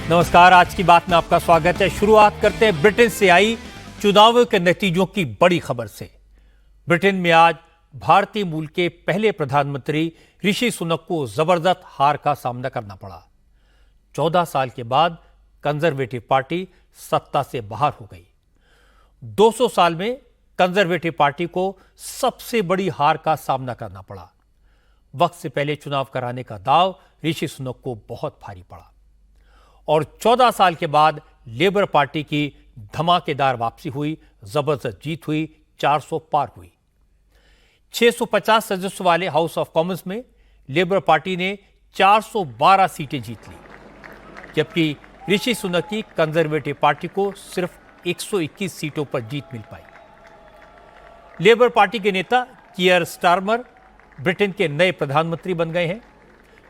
नमस्कार, आज की बात में आपका स्वागत है। शुरुआत करते हैं ब्रिटेन से आई चुनावों के नतीजों की बड़ी खबर से। ब्रिटेन में आज भारतीय मूल के पहले प्रधानमंत्री ऋषि सुनक को जबरदस्त हार का सामना करना पड़ा। 14 साल के बाद कंजर्वेटिव पार्टी सत्ता से बाहर हो गई। 200 साल में कंजर्वेटिव पार्टी को सबसे बड़ी हार का सामना करना पड़ा। वक्त से पहले चुनाव कराने का दाव ऋषि सुनक को बहुत भारी पड़ा और 14 साल के बाद लेबर पार्टी की धमाकेदार वापसी हुई, जबरदस्त जीत हुई, 400 पार हुई। 650 सदस्यों वाले हाउस ऑफ कॉमन्स में लेबर पार्टी ने 412 सीटें जीत ली, जबकि ऋषि सुनक की कंजर्वेटिव पार्टी को सिर्फ 121 सीटों पर जीत मिल पाई। लेबर पार्टी के नेता कीयर स्टारमर ब्रिटेन के नए प्रधानमंत्री बन गए हैं।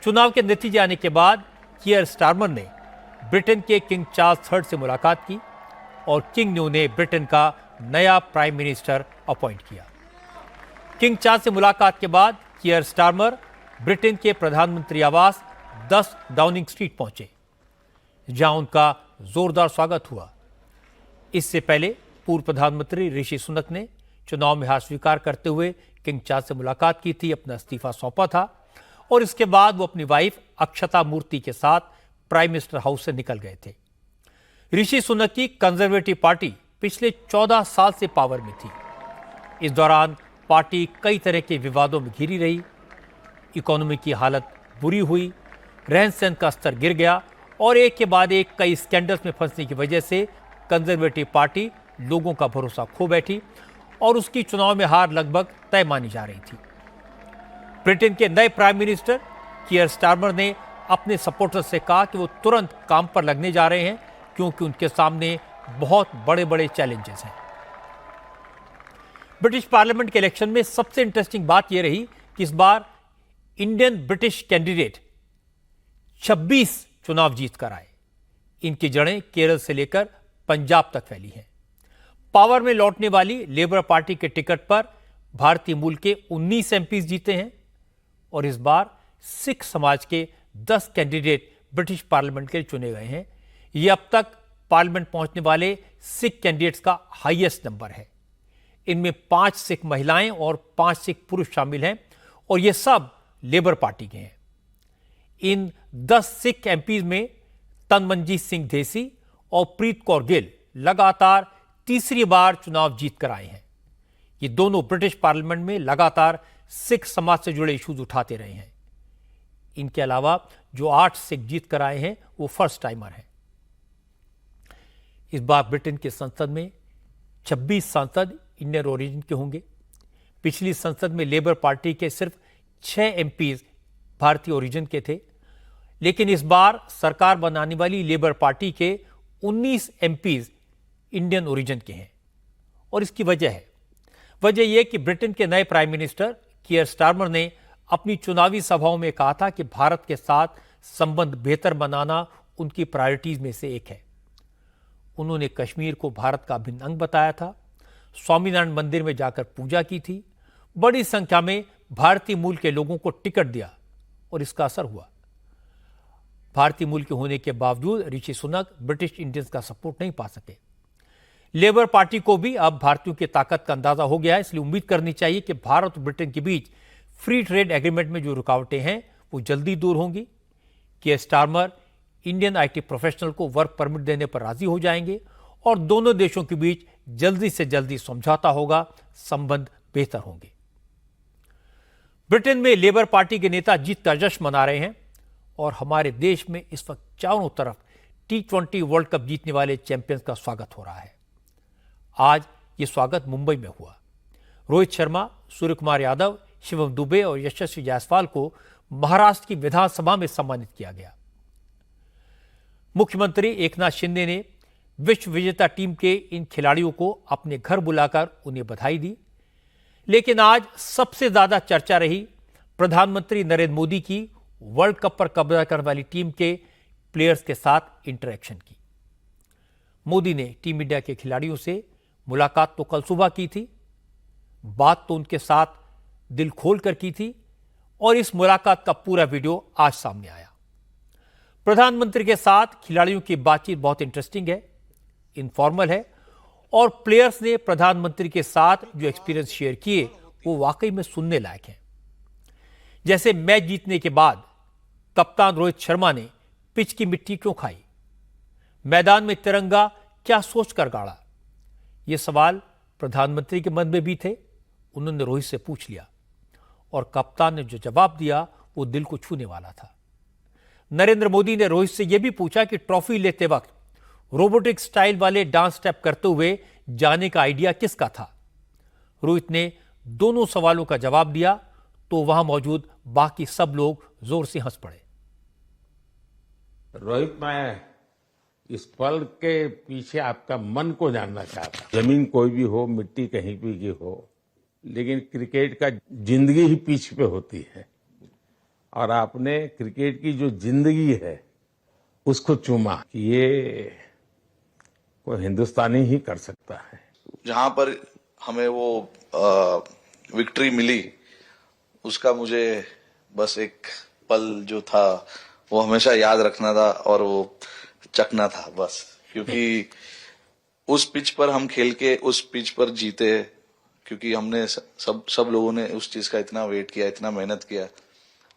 चुनाव के नतीजे आने के बाद कीयर स्टारमर ने ब्रिटेन के किंग चार्ल्स III से मुलाकात की और किंग ने उन्हें ब्रिटेन का नया प्राइम मिनिस्टर अपॉइंट किया। किंग चार्ल्स से मुलाकात के बाद कीयर स्टारमर ब्रिटेन के प्रधानमंत्री आवास 10 डाउनिंग स्ट्रीट पहुंचे, जहां उनका जोरदार स्वागत हुआ। इससे पहले पूर्व प्रधानमंत्री ऋषि सुनक ने चुनाव में हार स्वीकार करते हुए किंग चार्ल्स से मुलाकात की थी, अपना इस्तीफा सौंपा था और इसके बाद वो अपनी वाइफ अक्षता मूर्ति के साथ प्राइम मिनिस्टर हाउस से निकल गए थे। ऋषि सुनक की कंजर्वेटिव पार्टी पिछले 14 साल से पावर में थी। इस दौरान पार्टी कई तरह के विवादों में घिरी रही, इकोनॉमी की हालत बुरी हुई, रहन सहन का स्तर गिर गया और एक के बाद एक कई स्कैंडल्स में फंसने की वजह से कंजर्वेटिव पार्टी लोगों का भरोसा खो बैठी और उसकी चुनाव में हार लगभग तय मानी जा रही थी। ब्रिटेन के नए प्राइम मिनिस्टर कीयर स्टारमर ने अपने सपोर्टर्स से कहा कि वो तुरंत काम पर लगने जा रहे हैं, क्योंकि उनके सामने बहुत बड़े बड़े चैलेंजेस हैं। ब्रिटिश पार्लियामेंट के इलेक्शन में सबसे इंटरेस्टिंग बात यह रही कि इस बार इंडियन ब्रिटिश कैंडिडेट 26 चुनाव जीत कर आए। इनकी जड़ें केरल से लेकर पंजाब तक फैली हैं। पावर में लौटने वाली लेबर पार्टी के टिकट पर भारतीय मूल के 19 एमपीज जीते हैं और इस बार सिख समाज के 10 कैंडिडेट ब्रिटिश पार्लियामेंट के लिए चुने गए हैं। यह अब तक पार्लियामेंट पहुंचने वाले सिख कैंडिडेट्स का हाईएस्ट नंबर है। इनमें 5 सिख महिलाएं और 5 सिख पुरुष शामिल हैं और ये सब लेबर पार्टी के हैं। इन 10 सिख एमपीज में तनमनजीत सिंह ढेसी और प्रीत कौर गिल लगातार तीसरी बार चुनाव जीत कर आए हैं। ये दोनों ब्रिटिश पार्लियामेंट में लगातार सिख समाज से जुड़े इश्यूज उठाते रहे हैं। इनके अलावा जो 8 सिख जीत कर आए हैं वो फर्स्ट टाइमर हैं। इस बार ब्रिटेन की संसद में 26 सांसद इंडियन ओरिजिन के होंगे। पिछली संसद में लेबर पार्टी के सिर्फ 6 एमपीज भारतीय ओरिजिन के थे, लेकिन इस बार सरकार बनाने वाली लेबर पार्टी के 19 एमपीज इंडियन ओरिजिन के हैं और इसकी वजह यह कि ब्रिटेन के नए प्राइम मिनिस्टर कीयर स्टारमर ने अपनी चुनावी सभाओं में कहा था कि भारत के साथ संबंध बेहतर बनाना उनकी प्रायोरिटीज में से एक है। उन्होंने कश्मीर को भारत का अभिन्न अंग बताया था, स्वामीनारायण मंदिर में जाकर पूजा की थी, बड़ी संख्या में भारतीय मूल के लोगों को टिकट दिया और इसका असर हुआ। भारतीय मूल के होने के बावजूद ऋषि सुनक ब्रिटिश इंडियंस का सपोर्ट नहीं पा सके। लेबर पार्टी को भी अब भारतीयों की ताकत का अंदाजा हो गया है, इसलिए उम्मीद करनी चाहिए कि भारत और ब्रिटेन के बीच फ्री ट्रेड एग्रीमेंट में जो रुकावटें हैं वो जल्दी दूर होंगी। कीयर स्टारमर इंडियन आईटी प्रोफेशनल को वर्क परमिट देने पर राजी हो जाएंगे और दोनों देशों के बीच जल्दी से जल्दी समझौता होगा, संबंध बेहतर होंगे। ब्रिटेन में लेबर पार्टी के नेता जीत का जश्न मना रहे हैं और हमारे देश में इस वक्त चारों तरफ T20 वर्ल्ड कप जीतने वाले चैंपियंस का स्वागत हो रहा है। आज ये स्वागत मुंबई में हुआ। रोहित शर्मा, सूर्य कुमार यादव, शिवम दुबे और यशस्वी जायसवाल को महाराष्ट्र की विधानसभा में सम्मानित किया गया। मुख्यमंत्री एकनाथ शिंदे ने विश्व विजेता टीम के इन खिलाड़ियों को अपने घर बुलाकर उन्हें बधाई दी। लेकिन आज सबसे ज्यादा चर्चा रही प्रधानमंत्री नरेंद्र मोदी की वर्ल्ड कप पर कब्जा करने वाली टीम के प्लेयर्स के साथ इंटरेक्शन की। मोदी ने टीम इंडिया के खिलाड़ियों से मुलाकात तो कल सुबह की थी, बात तो उनके साथ दिल खोल कर की थी और इस मुलाकात का पूरा वीडियो आज सामने आया। प्रधानमंत्री के साथ खिलाड़ियों की बातचीत बहुत इंटरेस्टिंग है, इनफॉर्मल है और प्लेयर्स ने प्रधानमंत्री के साथ जो एक्सपीरियंस शेयर किए वो वाकई में सुनने लायक है। जैसे मैच जीतने के बाद कप्तान रोहित शर्मा ने पिच की मिट्टी क्यों खाई, मैदान में तिरंगा क्या सोचकर गाड़ा, ये सवाल प्रधानमंत्री के मन में भी थे। उन्होंने रोहित से पूछ लिया और कप्तान ने जो जवाब दिया वो दिल को छूने वाला था। नरेंद्र मोदी ने रोहित से यह भी पूछा कि ट्रॉफी लेते वक्त रोबोटिक स्टाइल वाले डांस स्टेप करते हुए जाने का आइडिया किसका था। रोहित ने दोनों सवालों का जवाब दिया तो वहां मौजूद बाकी सब लोग जोर से हंस पड़े। रोहित, मैं इस पल के पीछे आपका मन को जानना चाहता हूं। जमीन कोई भी हो, मिट्टी कहीं भी की हो, लेकिन क्रिकेट का जिंदगी ही पिच पे होती है और आपने क्रिकेट की जो जिंदगी है उसको चूमा। ये कोई हिंदुस्तानी ही कर सकता है। जहां पर हमें वो विक्ट्री मिली उसका मुझे बस एक पल जो था वो हमेशा याद रखना था और वो चखना था बस, क्योंकि उस पिच पर हम खेल के उस पिच पर जीते, क्योंकि हमने सब लोगों ने उस चीज का इतना वेट किया, इतना मेहनत किया।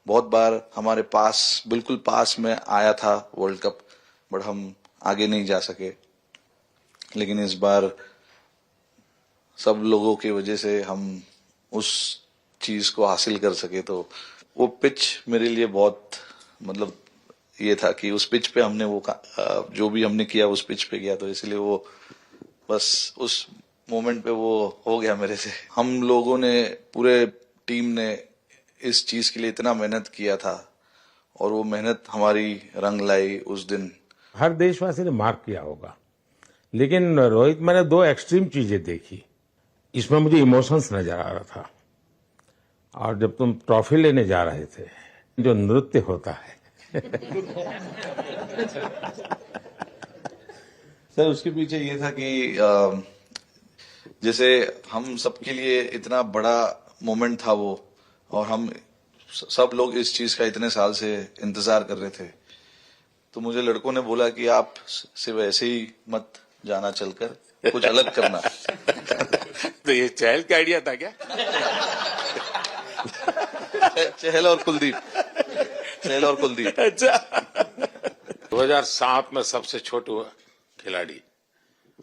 बहुत बार हमारे पास, बिल्कुल पास में आया था वर्ल्ड कप, बट हम आगे नहीं जा सके। लेकिन इस बार सब लोगों की वजह से हम उस चीज को हासिल कर सके। तो वो पिच मेरे लिए बहुत, मतलब ये था कि उस पिच पे हमने वो जो भी हमने किया उस पिच पे किया, तो इसलिए वो बस उस मोमेंट पे वो हो गया मेरे से। हम लोगों ने, पूरे टीम ने इस चीज के लिए इतना मेहनत किया था और वो मेहनत हमारी रंग लाई उस दिन। हर देशवासी ने मार्क किया होगा, लेकिन रोहित, मैंने दो एक्सट्रीम चीजें देखी। इसमें मुझे इमोशंस नजर आ रहा था। और जब तुम ट्रॉफी लेने जा रहे थे, जो नृत्य होता है सर, उसके पीछे ये था कि जैसे हम सबके लिए इतना बड़ा मोमेंट था वो, और हम सब लोग इस चीज का इतने साल से इंतजार कर रहे थे। तो मुझे लड़कों ने बोला कि आप सिर्फ ऐसे ही मत जाना, चलकर कुछ अलग करना। तो ये चहल का आइडिया था क्या? चहल और कुलदीप। अच्छा। 2007 में सबसे छोटे खिलाड़ी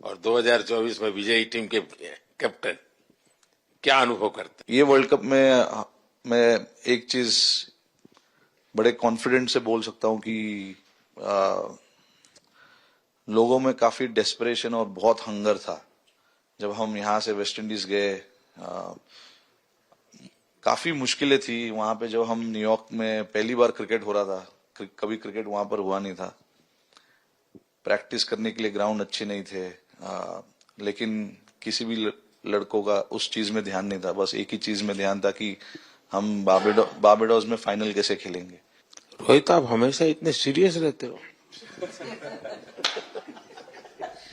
और 2024 में विजयी टीम के कैप्टन, क्या अनुभव करते? ये वर्ल्ड कप में मैं एक चीज बड़े कॉन्फिडेंट से बोल सकता हूं कि लोगों में काफी डेस्परेशन और बहुत हंगर था। जब हम यहाँ से वेस्ट इंडीज गए, काफी मुश्किलें थी वहां पे। जब हम न्यूयॉर्क में पहली बार क्रिकेट हो रहा था, कभी क्रिकेट वहां पर हुआ नहीं था। प्रैक्टिस करने के लिए ग्राउंड अच्छे नहीं थे, लेकिन किसी भी लड़कों का उस चीज में ध्यान नहीं था। बस एक ही चीज में ध्यान था कि हम बारबाडोस में फाइनल कैसे खेलेंगे। रोहित, आप हमेशा इतने सीरियस रहते हो।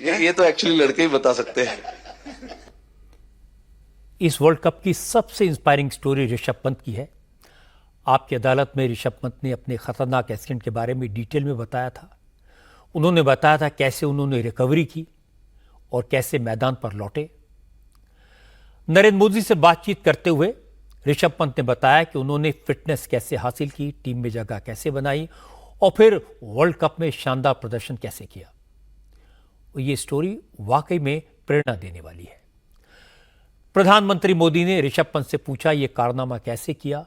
ये तो एक्चुअली लड़के ही बता सकते हैं। इस वर्ल्ड कप की सबसे इंस्पायरिंग स्टोरी ऋषभ पंत की है। आपकी अदालत में ऋषभ पंत ने अपने खतरनाक एक्सीडेंट के बारे में डिटेल में बताया था। उन्होंने बताया था कैसे उन्होंने रिकवरी की और कैसे मैदान पर लौटे। नरेंद्र मोदी से बातचीत करते हुए ऋषभ पंत ने बताया कि उन्होंने फिटनेस कैसे हासिल की, टीम में जगह कैसे बनाई और फिर वर्ल्ड कप में शानदार प्रदर्शन कैसे किया। ये स्टोरी वाकई में प्रेरणा देने वाली है। प्रधानमंत्री मोदी ने ऋषभ पंत से पूछा यह कारनामा कैसे किया।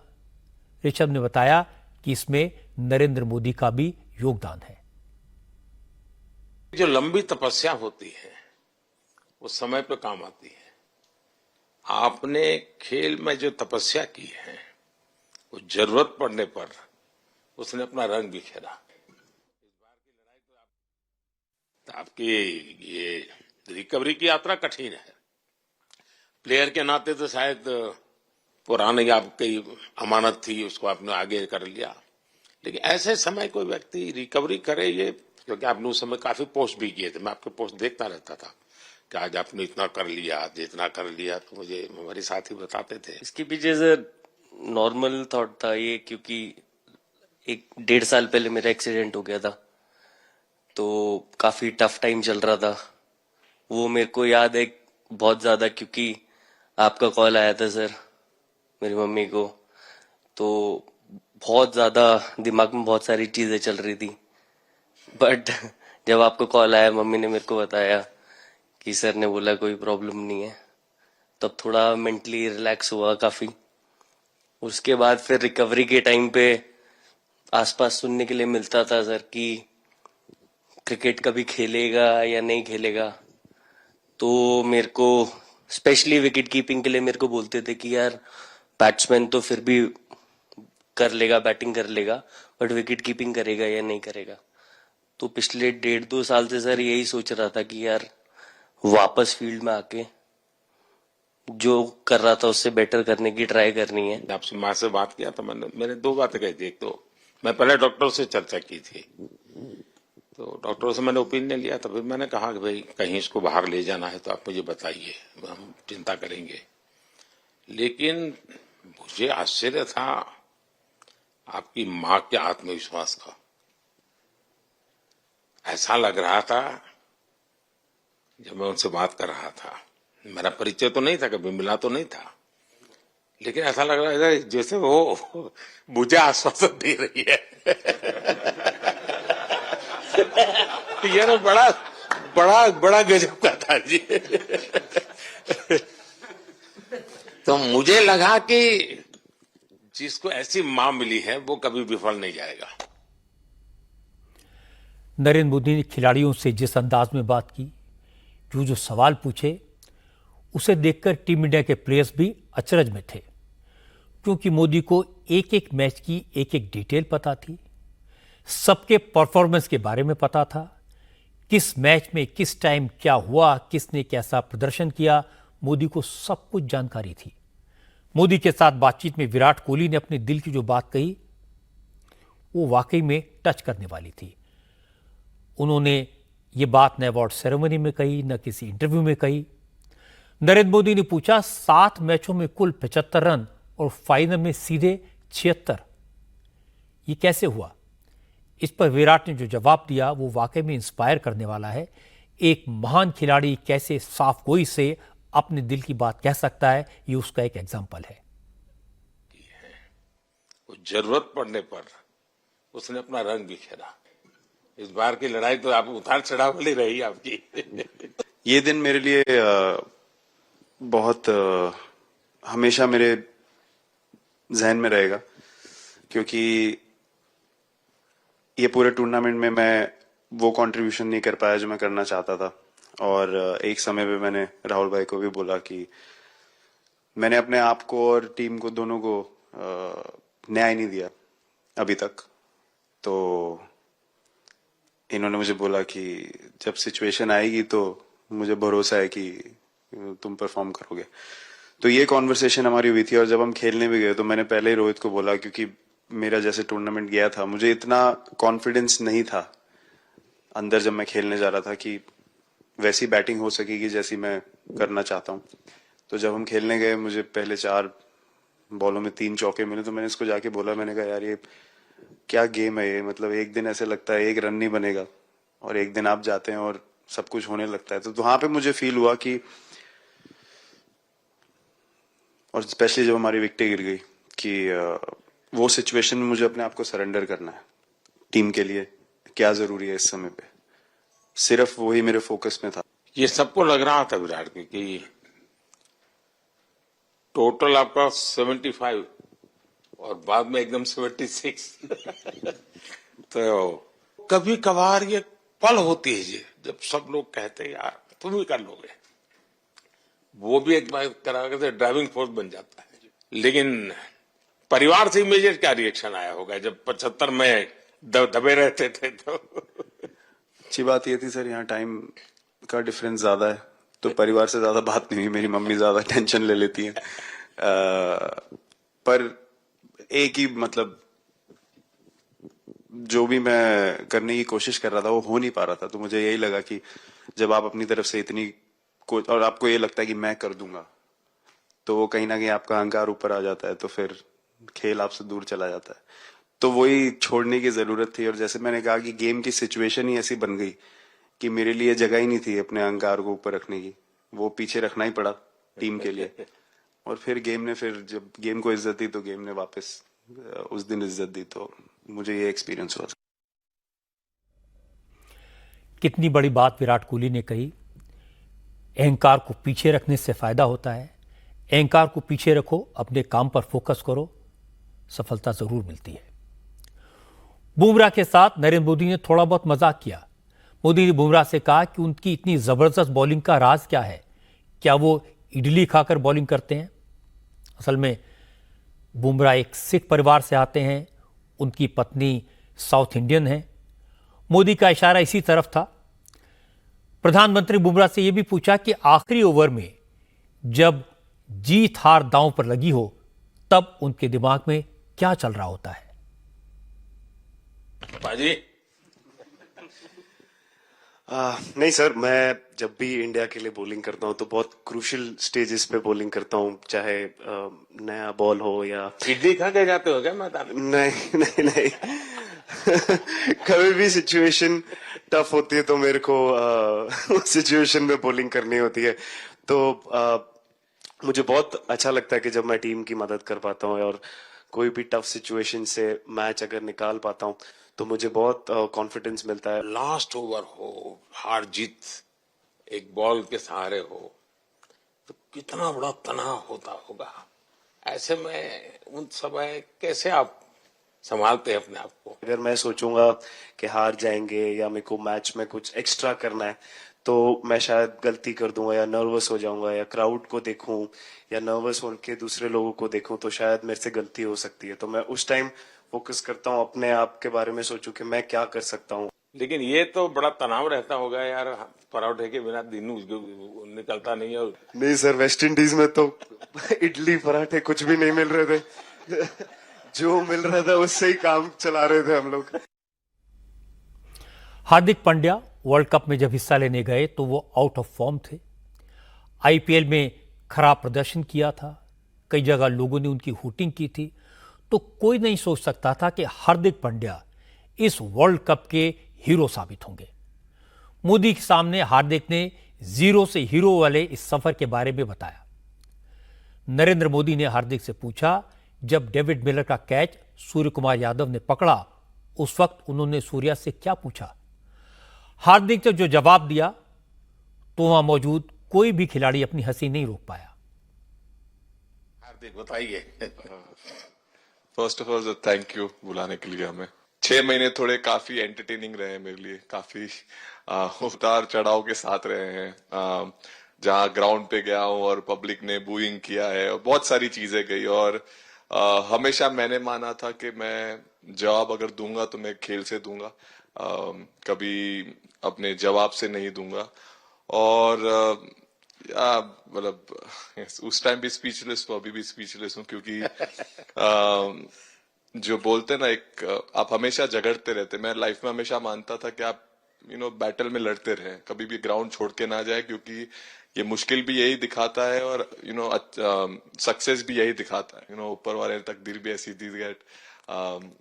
ऋषभ ने बताया कि इसमें नरेंद्र मोदी का भी योगदान है। जो लंबी तपस्या होती है वो समय पे काम आती है। आपने खेल में जो तपस्या की है वो जरूरत पड़ने पर उसने अपना रंग बिखेरा। इस बार की लड़ाई तो आपकी ये रिकवरी की यात्रा कठिन है। प्लेयर के नाते तो शायद पुरानी आपकी अमानत थी, उसको आपने आगे कर लिया। लेकिन ऐसे समय कोई व्यक्ति रिकवरी करे, ये क्योंकि आपने उस समय काफी पोस्ट भी किए थे, मैं आपके पोस्ट देखता रहता था कि आज आपने इतना कर लिया, आज इतना कर लिया, तो मुझे हमारे साथी बताते थे। इसके पीछे से नॉर्मल थॉट था ये, क्योंकि एक 1.5 साल पहले मेरा एक्सीडेंट हो गया था, तो काफी टफ टाइम चल रहा था। वो मेरे को याद है बहुत ज्यादा, क्योंकि आपका कॉल आया था सर मेरी मम्मी को, तो बहुत ज्यादा दिमाग में बहुत सारी चीजें चल रही थी। बट जब आपको कॉल आया, मम्मी ने मेरे को बताया कि सर ने बोला कोई प्रॉब्लम नहीं है, तब थोड़ा मेंटली रिलैक्स हुआ काफी। उसके बाद फिर रिकवरी के टाइम पे आसपास सुनने के लिए मिलता था सर कि क्रिकेट कभी खेलेगा या नहीं खेलेगा, तो मेरे को स्पेशली विकेट कीपिंग के लिए मेरे को बोलते थे कि यार बैट्समैन तो फिर भी कर लेगा, बैटिंग कर लेगा, बट विकेट कीपिंग करेगा या नहीं करेगा। तो पिछले 1.5-2 साल से सर यही सोच रहा था कि यार वापस फील्ड में आके जो कर रहा था उससे बेटर करने की ट्राई करनी है। आपसे माँ से बात किया तो मैंने दो बातें कही थी। एक तो मैं पहले डॉक्टर से चर्चा की थी, तो डॉक्टरों से मैंने ओपिनियन लिया था। फिर मैंने कहा कि भाई कहीं इसको बाहर ले जाना है तो आप मुझे बताइए, हम चिंता करेंगे। लेकिन मुझे आश्चर्य था आपकी माँ के आत्मविश्वास का। ऐसा लग रहा था जब मैं उनसे बात कर रहा था, मेरा परिचय तो नहीं था, कभी मिला तो नहीं था, लेकिन ऐसा लग रहा है जैसे वो मुझे आश्वासन दे रही है। ये ना बड़ा बड़ा बड़ा गजब का था जी। तो मुझे लगा कि जिसको ऐसी मां मिली है वो कभी विफल नहीं जाएगा। नरेंद्र मोदी ने खिलाड़ियों से जिस अंदाज में बात की, जो सवाल पूछे, उसे देखकर टीम इंडिया के प्लेयर्स भी अचरज में थे, क्योंकि मोदी को एक एक मैच की एक एक डिटेल पता थी, सबके परफॉर्मेंस के बारे में पता था, किस मैच में किस टाइम क्या हुआ, किसने कैसा प्रदर्शन किया, मोदी को सब कुछ जानकारी थी। मोदी के साथ बातचीत में विराट कोहली ने अपने दिल की जो बात कही, वो वाकई में टच करने वाली थी। उन्होंने ये बात न अवार्ड सेरेमनी में कही, न किसी इंटरव्यू में कही। नरेंद्र मोदी ने पूछा 7 मैचों में कुल 75 रन और फाइनल में सीधे 76, ये कैसे हुआ? इस पर विराट ने जो जवाब दिया वो वाकई में इंस्पायर करने वाला है। एक महान खिलाड़ी कैसे साफ गोई से अपने दिल की बात कह सकता है, ये उसका एक एग्जाम्पल है। जरूरत पड़ने पर उसने अपना रंग बिखेरा। इस बार की लड़ाई तो आप उतार चढ़ाव वाली रही आपकी। ये दिन मेरे लिए बहुत हमेशा मेरे जहन में रहेगा, क्योंकि ये पूरे टूर्नामेंट में मैं वो कंट्रीब्यूशन नहीं कर पाया जो मैं करना चाहता था। और एक समय पे मैंने राहुल भाई को भी बोला कि मैंने अपने आप को और टीम को दोनों को न्याय नहीं दिया अभी तक। तो इन्होंने मुझे बोला कि जब सिचुएशन आएगी तो मुझे भरोसा है कि तुम परफॉर्म करोगे। तो ये कॉन्वर्सेशन हमारी हुई थी, और जब हम खेलने भी गए तो मैंने पहले ही रोहित को बोला, क्योंकि मेरा जैसे टूर्नामेंट गया था मुझे इतना कॉन्फिडेंस नहीं था अंदर जब मैं खेलने जा रहा था कि वैसी बैटिंग हो सकेगी जैसी मैं करना चाहता हूँ। तो जब हम खेलने गए, मुझे पहले 4 बॉलों में 3 चौके मिले, तो मैंने इसको जाके बोला, मैंने कहा यार ये क्या गेम है ये, मतलब एक दिन ऐसे लगता है 1 रन नहीं बनेगा और एक दिन आप जाते हैं और सब कुछ होने लगता है। तो वहां पे मुझे फील हुआ कि, और स्पेशली जब हमारी विकेट गिर गई, कि वो सिचुएशन में मुझे अपने आप को सरेंडर करना है। टीम के लिए क्या जरूरी है इस समय पे, सिर्फ वही मेरे फोकस में था। ये सबको लग रहा था विराट की कि टोटल आपका 75 और बाद में एकदम 76। तो कभी कभार ये पल होती है जी, जब सब लोग कहते हैं यार तुम ही कर लोगे, वो भी एक बार करा के ड्राइविंग फोर्स बन जाता है। लेकिन परिवार से इमीडिएट क्या रिएक्शन आया होगा जब 75 में दबे रहते थे? तो अच्छी बात ये थी सर, यहाँ टाइम का डिफरेंस ज्यादा है, तो परिवार से ज्यादा बात नहीं हुई। मेरी मम्मी ज्यादा टेंशन ले लेती है। पर एक ही, मतलब जो भी मैं करने की कोशिश कर रहा था वो हो नहीं पा रहा था। तो मुझे यही लगा कि जब आप अपनी तरफ से इतनी और आपको ये लगता है कि मैं कर दूंगा, तो वो कहीं ना कहीं आपका अहंकार ऊपर आ जाता है, तो फिर खेल आपसे दूर चला जाता है। तो वही छोड़ने की जरूरत थी। और जैसे मैंने कहा कि गेम की सिचुएशन ही ऐसी बन गई कि मेरे लिए जगह ही नहीं थी अपने अहंकार को ऊपर रखने की, वो पीछे रखना ही पड़ा टीम के लिए। और फिर गेम ने, फिर जब गेम को इज्जत दी तो गेम ने वापस उस दिन इज्जत दी, तो मुझे ये एक्सपीरियंस हुआ। कितनी बड़ी बात विराट कोहली ने कही। अहंकार को पीछे रखने से फायदा होता है। अहंकार को पीछे रखो, अपने काम पर फोकस करो, सफलता जरूर मिलती है। बुमराह के साथ नरेंद्र मोदी ने थोड़ा बहुत मजाक किया। मोदी ने बुमराह से कहा कि उनकी इतनी जबरदस्त बॉलिंग का राज क्या है, क्या वो इडली खाकर बॉलिंग करते हैं? असल में बुमराह एक सिख परिवार से आते हैं, उनकी पत्नी साउथ इंडियन है। मोदी का इशारा इसी तरफ था। प्रधानमंत्री बुमराह से यह भी पूछा कि आखिरी ओवर में जब जीत हार दांव पर लगी हो तब उनके दिमाग में क्या चल रहा होता है। बाजी नहीं सर, मैं जब भी इंडिया के लिए बॉलिंग करता हूँ तो बहुत क्रूशियल स्टेजेस पे बॉलिंग करता हूँ, चाहे नया बॉल हो या इडली खा के जाते हो क्या मैदान में? नहीं नहीं कभी भी सिचुएशन टफ होती है तो मेरे को उस सिचुएशन में बॉलिंग करनी होती है। तो मुझे बहुत अच्छा लगता है कि जब मैं टीम की मदद कर पाता हूँ और कोई भी टफ सिचुएशन से मैच अगर निकाल पाता हूँ तो मुझे बहुत कॉन्फिडेंस मिलता है। लास्ट ओवर हो, हार जीत एक बॉल के सहारे हो, तो कितना बड़ा तनाव होता होगा। ऐसे में उन समय कैसे आप संभालते हैं अपने आप को? अगर मैं सोचूंगा कि हार जाएंगे या मेरे को मैच में कुछ एक्स्ट्रा करना है तो मैं शायद गलती कर दूंगा या नर्वस हो जाऊंगा या क्राउड को देखूं या नर्वस होकर दूसरे लोगों को देखूं तो शायद मेरे से गलती हो सकती है। तो मैं उस टाइम फोकस करता हूं, अपने आप के बारे में सोचूं कि मैं क्या कर सकता हूं। लेकिन ये तो बड़ा तनाव रहता होगा यार, पराठे के बिना दिन निकलता नहीं है। नहीं सर, वेस्ट इंडीज में तो इडली पराठे कुछ भी नहीं मिल रहे थे जो मिल रहा था उससे ही काम चला रहे थे हम लोग। हार्दिक पांड्या वर्ल्ड कप में जब हिस्सा लेने गए तो वो आउट ऑफ फॉर्म थे। आईपीएल में खराब प्रदर्शन किया था, कई जगह लोगों ने उनकी हूटिंग की थी। तो कोई नहीं सोच सकता था कि हार्दिक पांड्या इस वर्ल्ड कप के हीरो साबित होंगे। मोदी के सामने हार्दिक ने जीरो से हीरो वाले इस सफर के बारे में बताया। नरेंद्र मोदी ने हार्दिक से पूछा, जब डेविड मिलर का कैच सूर्य कुमार यादव ने पकड़ा उस वक्त उन्होंने सूर्या से क्या पूछा? हार्दिक ने जो जवाब दिया तो वहां मौजूद कोई भी खिलाड़ी अपनी हंसी नहीं रोक पाया। हार्दिक बताइए। First of all thank you बुलाने के लिए हमें। 6 महीने थोड़े काफी एंटरटेनिंग रहे हैं मेरे लिए, काफी उतार चढ़ाव के साथ रहे हैं। जहां ग्राउंड पे गया हूं और पब्लिक ने बूइंग किया है और बहुत सारी चीजें गई और हमेशा मैंने माना था कि मैं जवाब अगर दूंगा तो मैं खेल से दूंगा, कभी अपने जवाब से नहीं दूंगा। और मतलब उस टाइम भी स्पीचलेस हूँ, अभी भी स्पीचलेस हूँ, क्योंकि जो बोलते ना एक आप हमेशा झगड़ते रहते। मैं लाइफ में हमेशा मानता था कि आप बैटल में लड़ते रहे, कभी भी ग्राउंड छोड़ के ना जाए, क्योंकि ये मुश्किल भी यही दिखाता है और सक्सेस भी यही दिखाता है। ऊपर वाले ने तकदीर भी ऐसी दी गेट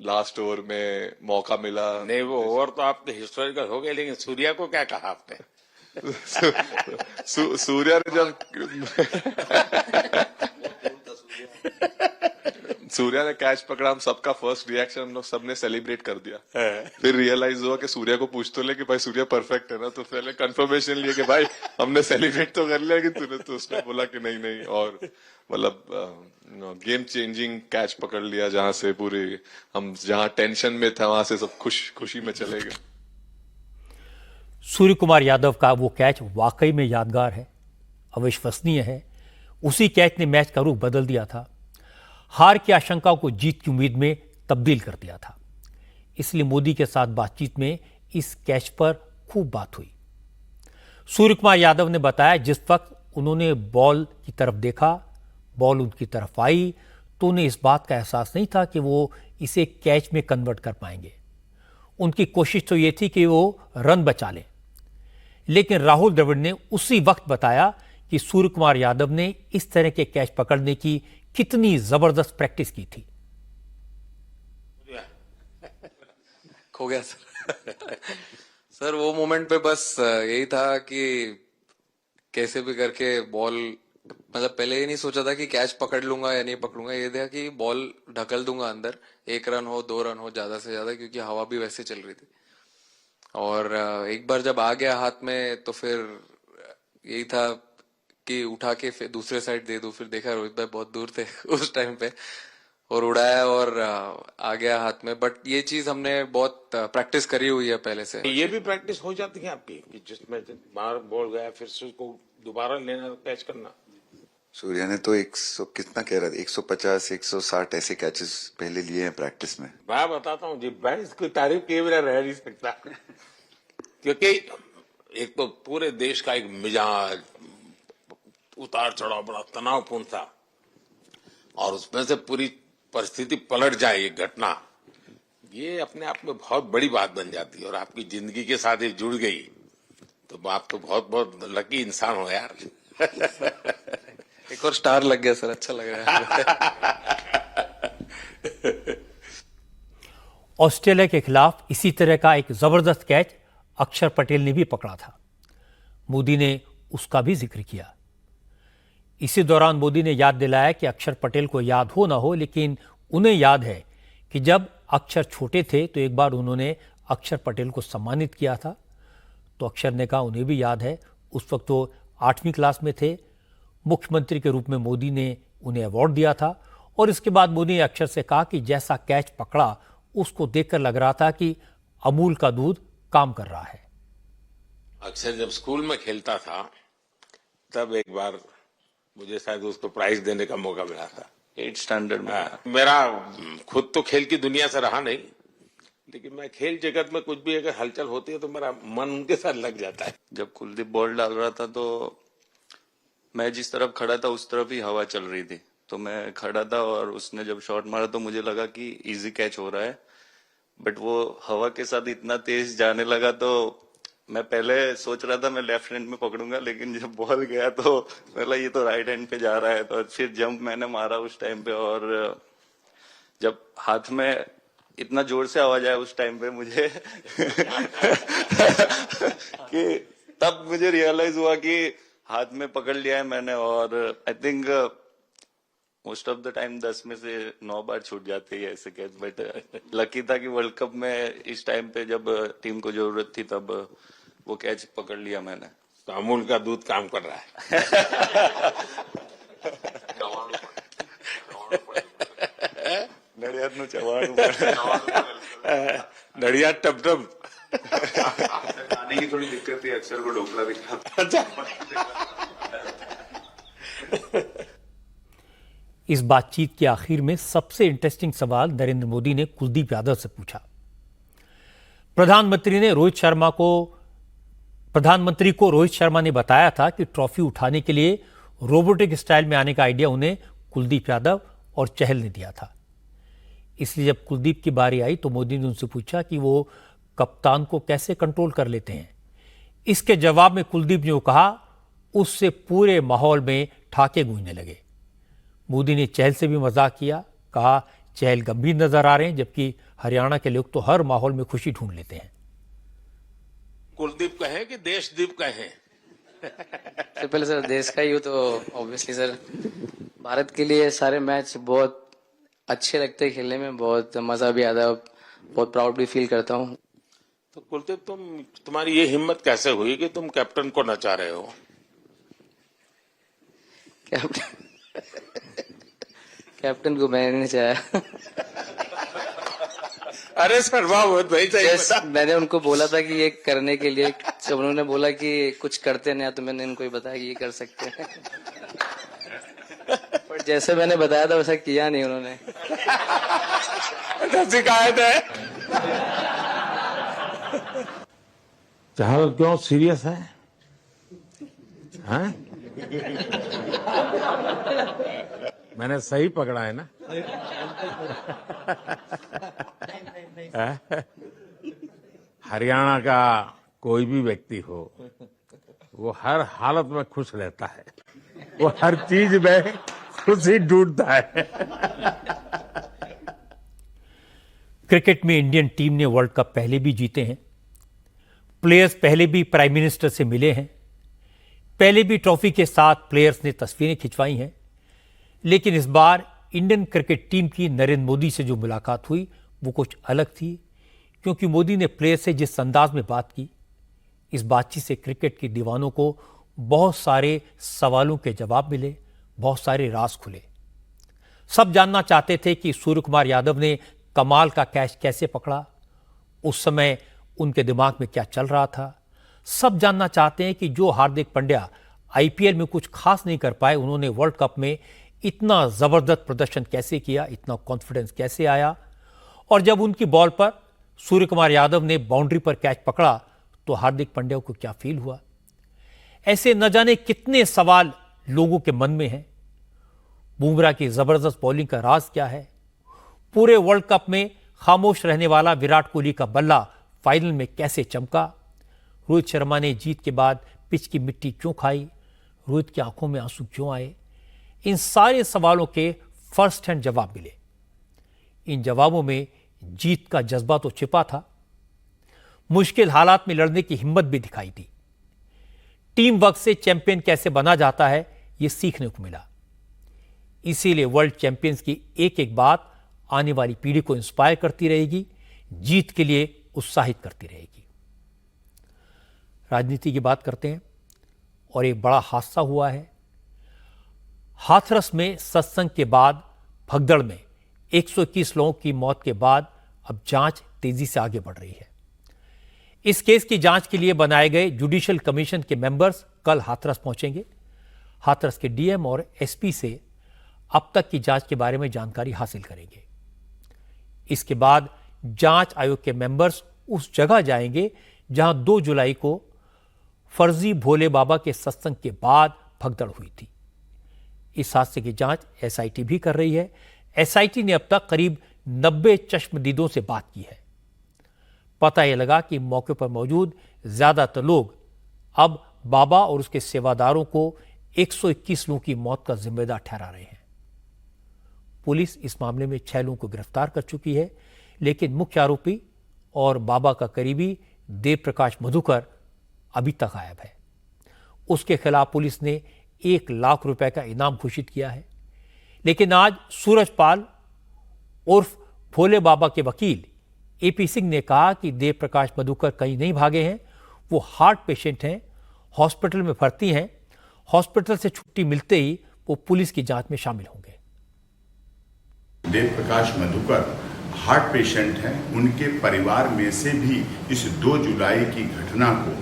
लास्ट ओवर में मौका मिला। नहीं, वो ओवर तो आपके हिस्टोरिकल हो गए, लेकिन सूर्या को क्या कहा आपने? सूर्या ने जब सूर्या ने कैच पकड़ा, हम सबका फर्स्ट रिएक्शन हम लोग सबने सेलिब्रेट कर दिया। फिर रियलाइज हुआ कि सूर्या को पूछ तो ले कि भाई सूर्या परफेक्ट है ना, तो पहले कंफर्मेशन लिए कि भाई हमने सेलिब्रेट तो कर लिया, लेकिन तूने तो उसने बोला कि नहीं नहीं। और मतलब गेम चेंजिंग कैच पकड़ लिया, जहां से पूरे हम जहां टेंशन में था वहां से सब खुशी में चले गए। सूर्य कुमार यादव का वो कैच वाकई में यादगार है, अविश्वसनीय है। उसी कैच ने मैच का रुख बदल दिया था, हार की आशंका को जीत की उम्मीद में तब्दील कर दिया था। इसलिए मोदी के साथ बातचीत में इस कैच पर खूब बात हुई। सूर्य कुमार यादव ने बताया, जिस वक्त उन्होंने बॉल की तरफ देखा, बॉल उनकी तरफ आई, तो उन्हें इस बात का एहसास नहीं था कि वो इसे कैच में कन्वर्ट कर पाएंगे। उनकी कोशिश तो ये थी कि वो रन बचा लें, लेकिन राहुल द्रविड़ ने उसी वक्त बताया कि सूर्य कुमार यादव ने इस तरह के कैच पकड़ने की कितनी जबरदस्त प्रैक्टिस की थी। खो गया सर। सर वो मोमेंट पे बस यही था कि कैसे भी करके बॉल, मतलब पहले ये नहीं सोचा था कि कैच पकड़ लूंगा या नहीं पकड़ूंगा, ये था कि बॉल ढकल दूंगा अंदर, 1 रन हो 2 रन हो ज्यादा से ज्यादा, क्योंकि हवा भी वैसे चल रही थी। और एक बार जब आ गया हाथ में तो फिर यही था कि उठा के फिर दूसरे साइड दे दूं। फिर देखा रोहित भाई बहुत दूर थे उस टाइम पे, और उड़ाया और आ गया हाथ में। बट ये चीज हमने बहुत प्रैक्टिस करी हुई है पहले से। ये भी प्रैक्टिस हो जाती है आपकी कि जिसमें बाहर बॉल गया फिर से उसको दोबारा लेना, कैच करना। सूर्या ने तो 100 कितना कह रहा था, 150 160 ऐसे कैचेस पहले लिए हैं प्रैक्टिस में। मैं बताता हूँ जी, मैं इसकी तारीफ किए बिना रह नहीं सकता, क्योंकि एक तो पूरे देश का एक मिजाज, उतार चढ़ाव बड़ा तनावपूर्ण था, और उसमें से पूरी परिस्थिति पलट जाए, ये घटना, ये अपने आप में बहुत बड़ी बात बन जाती है, और आपकी जिंदगी के साथ ये जुड़ गई तो आप तो बहुत बहुत लकी इंसान हो यार। एक और स्टार लग गया सर, अच्छा लग रहा है। ऑस्ट्रेलिया के खिलाफ इसी तरह का एक जबरदस्त कैच अक्षर पटेल ने भी पकड़ा था। मोदी ने उसका भी जिक्र किया। इसी दौरान मोदी ने याद दिलाया कि अक्षर पटेल को याद हो ना हो, लेकिन उन्हें याद है कि जब अक्षर छोटे थे तो एक बार उन्होंने अक्षर पटेल को सम्मानित किया था। तो अक्षर ने कहा उन्हें भी याद है, उस वक्त वो 8वीं क्लास में थे। मुख्यमंत्री के रूप में मोदी ने उन्हें अवार्ड दिया था, और इसके बाद मोदी ने अक्षर से कहा कि जैसा कैच पकड़ा उसको देखकर लग रहा था कि अमूल का दूध काम कर रहा है। अक्षर जब स्कूल में खेलता था तब एक बार मुझे शायद उसको प्राइज देने का मौका मिला था, 8th स्टैंडर्ड में। मेरा खुद तो खेल की दुनिया से रहा नहीं, लेकिन मैं खेल जगत में कुछ भी अगर हलचल होती है तो मेरा मन उनके साथ लग जाता है। जब कुलदीप बॉल डाल रहा था तो मैं जिस तरफ खड़ा था उस तरफ ही हवा चल रही थी, तो मैं खड़ा था, और उसने जब शॉट मारा तो मुझे लगा कि इजी कैच हो रहा है, बट वो हवा के साथ इतना तेज जाने लगा तो मैं पहले सोच रहा था मैं लेफ्ट हैंड में पकड़ूंगा, लेकिन जब बॉल गया तो मतलब ये तो राइट हैंड पे जा रहा है, तो फिर जंप मैंने मारा उस टाइम पे, और जब हाथ में इतना जोर से आवाज आया उस टाइम पे मुझे कि तब मुझे रियलाइज हुआ कि हाथ में पकड़ लिया है मैंने। और I think most of the time 10 में से 9 बार छूट जाते हैं ऐसे कैच, बट लकी था कि वर्ल्ड कप में इस टाइम पे जब टीम को जरूरत थी तब वो कैच पकड़ लिया मैंने। तो अमूल का दूध काम कर रहा है। नड़ियाद नु चवाड़ू नड़िया टप टप खाने की थोड़ी दिक्कत थी, अक्षर को ढोकला दिखा। इस बातचीत के आखिर में सबसे इंटरेस्टिंग सवाल नरेंद्र मोदी ने कुलदीप यादव से पूछा। प्रधानमंत्री को रोहित शर्मा ने बताया था कि ट्रॉफी उठाने के लिए रोबोटिक स्टाइल में आने का आइडिया उन्हें कुलदीप यादव और चहल ने दिया था। इसलिए जब कुलदीप की बारी आई तो मोदी ने उनसे पूछा कि वो कप्तान को कैसे कंट्रोल कर लेते हैं। इसके जवाब में कुलदीप ने कहा, उससे पूरे माहौल में ठाके गूंजने लगे। मोदी ने चहल से भी मजाक किया, कहा चहल गंभीर नजर आ रहे हैं, जबकि हरियाणा के लोग तो हर माहौल में खुशी ढूंढ लेते हैं। कुलदीप कहें कि देशदीप कहें? सबसे पहले सर देश का ही हो तो ऑब्वियसली सर भारत के लिए सारे मैच बहुत अच्छे लगते हैं खेलने में, बहुत मजा भी आता है, बहुत प्राउड भी फील करता हूँ। तो कुलदीप तुम्हारी ये हिम्मत कैसे हुई कि तुम कैप्टन को नचा रहे हो? कैप्टन को मैंने नहीं चाहा। अरे सर वाह, भाई मैंने उनको बोला था कि ये करने के लिए, जब उन्होंने बोला कि कुछ करते नहीं तो मैंने इनको ही बताया कि ये कर सकते हैं। पर जैसे मैंने बताया था वैसा किया नहीं उन्होंने। शिकायत है। चहल क्यों सीरियस है? हैं? मैंने सही पकड़ा है ना? हरियाणा का कोई भी व्यक्ति हो, वो हर हालत में खुश रहता है, वो हर चीज में खुशी ढूंढता है। क्रिकेट में इंडियन टीम ने वर्ल्ड कप पहले भी जीते हैं, प्लेयर्स पहले भी प्राइम मिनिस्टर से मिले हैं, पहले भी ट्रॉफी के साथ प्लेयर्स ने तस्वीरें खिंचवाई हैं, लेकिन इस बार इंडियन क्रिकेट टीम की नरेंद्र मोदी से जो मुलाकात हुई वो कुछ अलग थी, क्योंकि मोदी ने प्लेयर्स से जिस अंदाज में बात की, इस बातचीत से क्रिकेट के दीवानों को बहुत सारे सवालों के जवाब मिले, बहुत सारे राज खुले। सब जानना चाहते थे कि सूर्य कुमार यादव ने कमाल का कैच कैसे पकड़ा, उस समय उनके दिमाग में क्या चल रहा था। सब जानना चाहते हैं कि जो हार्दिक पांड्या आईपीएल में कुछ खास नहीं कर पाए, उन्होंने वर्ल्ड कप में इतना जबरदस्त प्रदर्शन कैसे किया, इतना कॉन्फिडेंस कैसे आया, और जब उनकी बॉल पर सूर्य कुमार यादव ने बाउंड्री पर कैच पकड़ा तो हार्दिक पांड्या को क्या फील हुआ। ऐसे न जाने कितने सवाल लोगों के मन में हैं। बुमराह की जबरदस्त बॉलिंग का राज क्या है, पूरे वर्ल्ड कप में खामोश रहने वाला विराट कोहली का बल्ला फाइनल में कैसे चमका, रोहित शर्मा ने जीत के बाद पिच की मिट्टी क्यों खाई, रोहित की आंखों में आंसू क्यों आए, इन सारे सवालों के फर्स्ट हैंड जवाब मिले। इन जवाबों में जीत का जज्बा तो छिपा था, मुश्किल हालात में लड़ने की हिम्मत भी दिखाई दी। टीम वर्क से चैंपियन कैसे बना जाता है, यह सीखने को मिला। इसीलिए वर्ल्ड चैंपियंस की एक एक बात आने वाली पीढ़ी को इंस्पायर करती रहेगी, जीत के लिए उत्साहित करती रहेगी। राजनीति की बात करते हैं और एक बड़ा हादसा हुआ है। हाथरस में सत्संग के बाद भगदड़ में 121 लोगों की मौत के बाद अब जांच तेजी से आगे बढ़ रही है। इस केस की जांच के लिए बनाए गए जुडिशियल कमीशन के मेंबर्स कल हाथरस पहुंचेंगे। हाथरस के डीएम और एसपी से अब तक की जांच के बारे में जानकारी हासिल करेंगे। इसके बाद जांच आयोग के मेंबर्स उस जगह जाएंगे जहां 2 जुलाई को फर्जी भोले बाबा के सत्संग के बाद भगदड़ हुई थी। इस हादसे की जांच एसआईटी भी कर रही है। एसआईटी ने अब तक करीब 90 चश्मदीदों से बात की है। पता यह लगा कि मौके पर मौजूद ज्यादातर लोग अब बाबा और उसके सेवादारों को 121 लोगों की मौत का जिम्मेदार ठहरा रहे हैं। पुलिस इस मामले में 6 लोगों को गिरफ्तार कर चुकी है, लेकिन मुख्य आरोपी और बाबा का करीबी देव प्रकाश मधुकर अभी तक गायब है। उसके खिलाफ पुलिस ने 1 लाख रुपए का इनाम घोषित किया है। लेकिन आज सूरजपाल उर्फ भोले बाबा के वकील एपी सिंह ने कहा कि देव प्रकाश मधुकर कहीं नहीं भागे हैं, वो हार्ट पेशेंट हैं, हॉस्पिटल में भर्ती हैं। हॉस्पिटल से छुट्टी मिलते ही वो पुलिस की जांच में शामिल होंगे। देव प्रकाश मधुकर हार्ट पेशेंट हैं। उनके परिवार में से भी इस 2 जुलाई की घटना को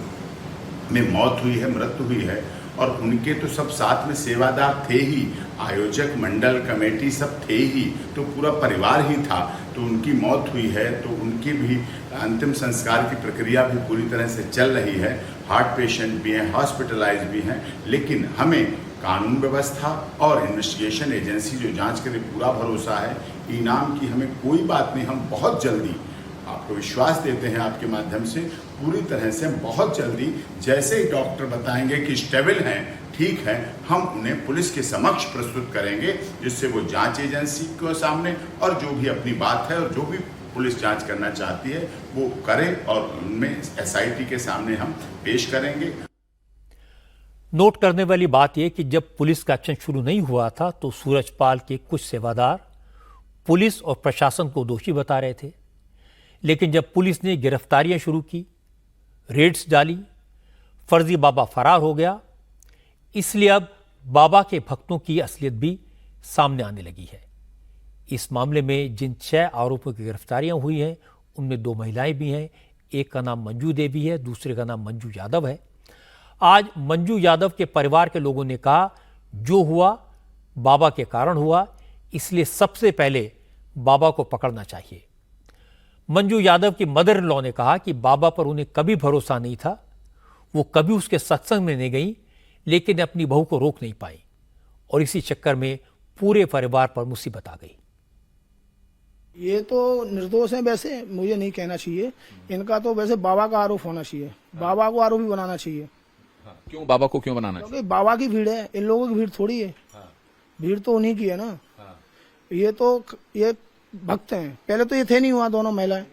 में मौत हुई है, मृत्यु हुई है, और उनके तो सब साथ में सेवादार थे ही, आयोजक मंडल कमेटी सब थे ही, तो पूरा परिवार ही था। तो उनकी मौत हुई है, तो उनकी भी अंतिम संस्कार की प्रक्रिया भी पूरी तरह से चल रही है। हार्ट पेशेंट भी हैं, हॉस्पिटलाइज भी हैं, लेकिन हमें कानून व्यवस्था और इन्वेस्टिगेशन एजेंसी जो जांच करे पूरा भरोसा है। इनाम की हमें कोई बात नहीं, हम बहुत जल्दी आपको विश्वास देते हैं आपके माध्यम से, पूरी तरह से बहुत जल्दी जैसे ही डॉक्टर बताएंगे कि स्टेबल हैं, ठीक है, हम उन्हें पुलिस के समक्ष प्रस्तुत करेंगे, जिससे वो जांच एजेंसी के सामने और जो भी अपनी बात है और जो भी पुलिस जांच करना चाहती है वो करे, और उनमें एसआईटी के सामने हम पेश करेंगे। नोट करने वाली बात यह कि जब पुलिस का एक्शन शुरू नहीं हुआ था तो सूरजपाल के कुछ सेवादार पुलिस और प्रशासन को दोषी बता रहे थे, लेकिन जब पुलिस ने गिरफ्तारियां शुरू की, रेड्स डाली, फर्जी बाबा फरार हो गया, इसलिए अब बाबा के भक्तों की असलियत भी सामने आने लगी है। इस मामले में जिन 6 आरोपियों की गिरफ्तारियां हुई हैं उनमें 2 महिलाएं भी हैं। एक का नाम मंजू देवी है, दूसरे का नाम मंजू यादव है। आज मंजू यादव के परिवार के लोगों ने कहा जो हुआ बाबा के कारण हुआ, इसलिए सबसे पहले बाबा को पकड़ना चाहिए। मंजू यादव की मदर इन लॉ ने कहा कि बाबा पर उन्हें कभी भरोसा नहीं था, वो कभी उसके सत्संग में नहीं गई, लेकिन अपनी बहू को रोक नहीं पाई और इसी चक्कर में पूरे परिवार पर मुसीबत आ गई। ये तो निर्दोष है, वैसे मुझे नहीं कहना चाहिए, इनका तो वैसे बाबा का आरोप होना चाहिए, बाबा को आरोपी बनाना चाहिए। क्यों बाबा को क्यों बनाना चाहिए? क्योंकि बाबा की भीड़ है, इन लोगों की भीड़ थोड़ी है। भीड़ तो उन्हीं की है ना। ये तो ये भक्त हैं। पहले तो ये थे नहीं हुआ दोनों महिलाएं।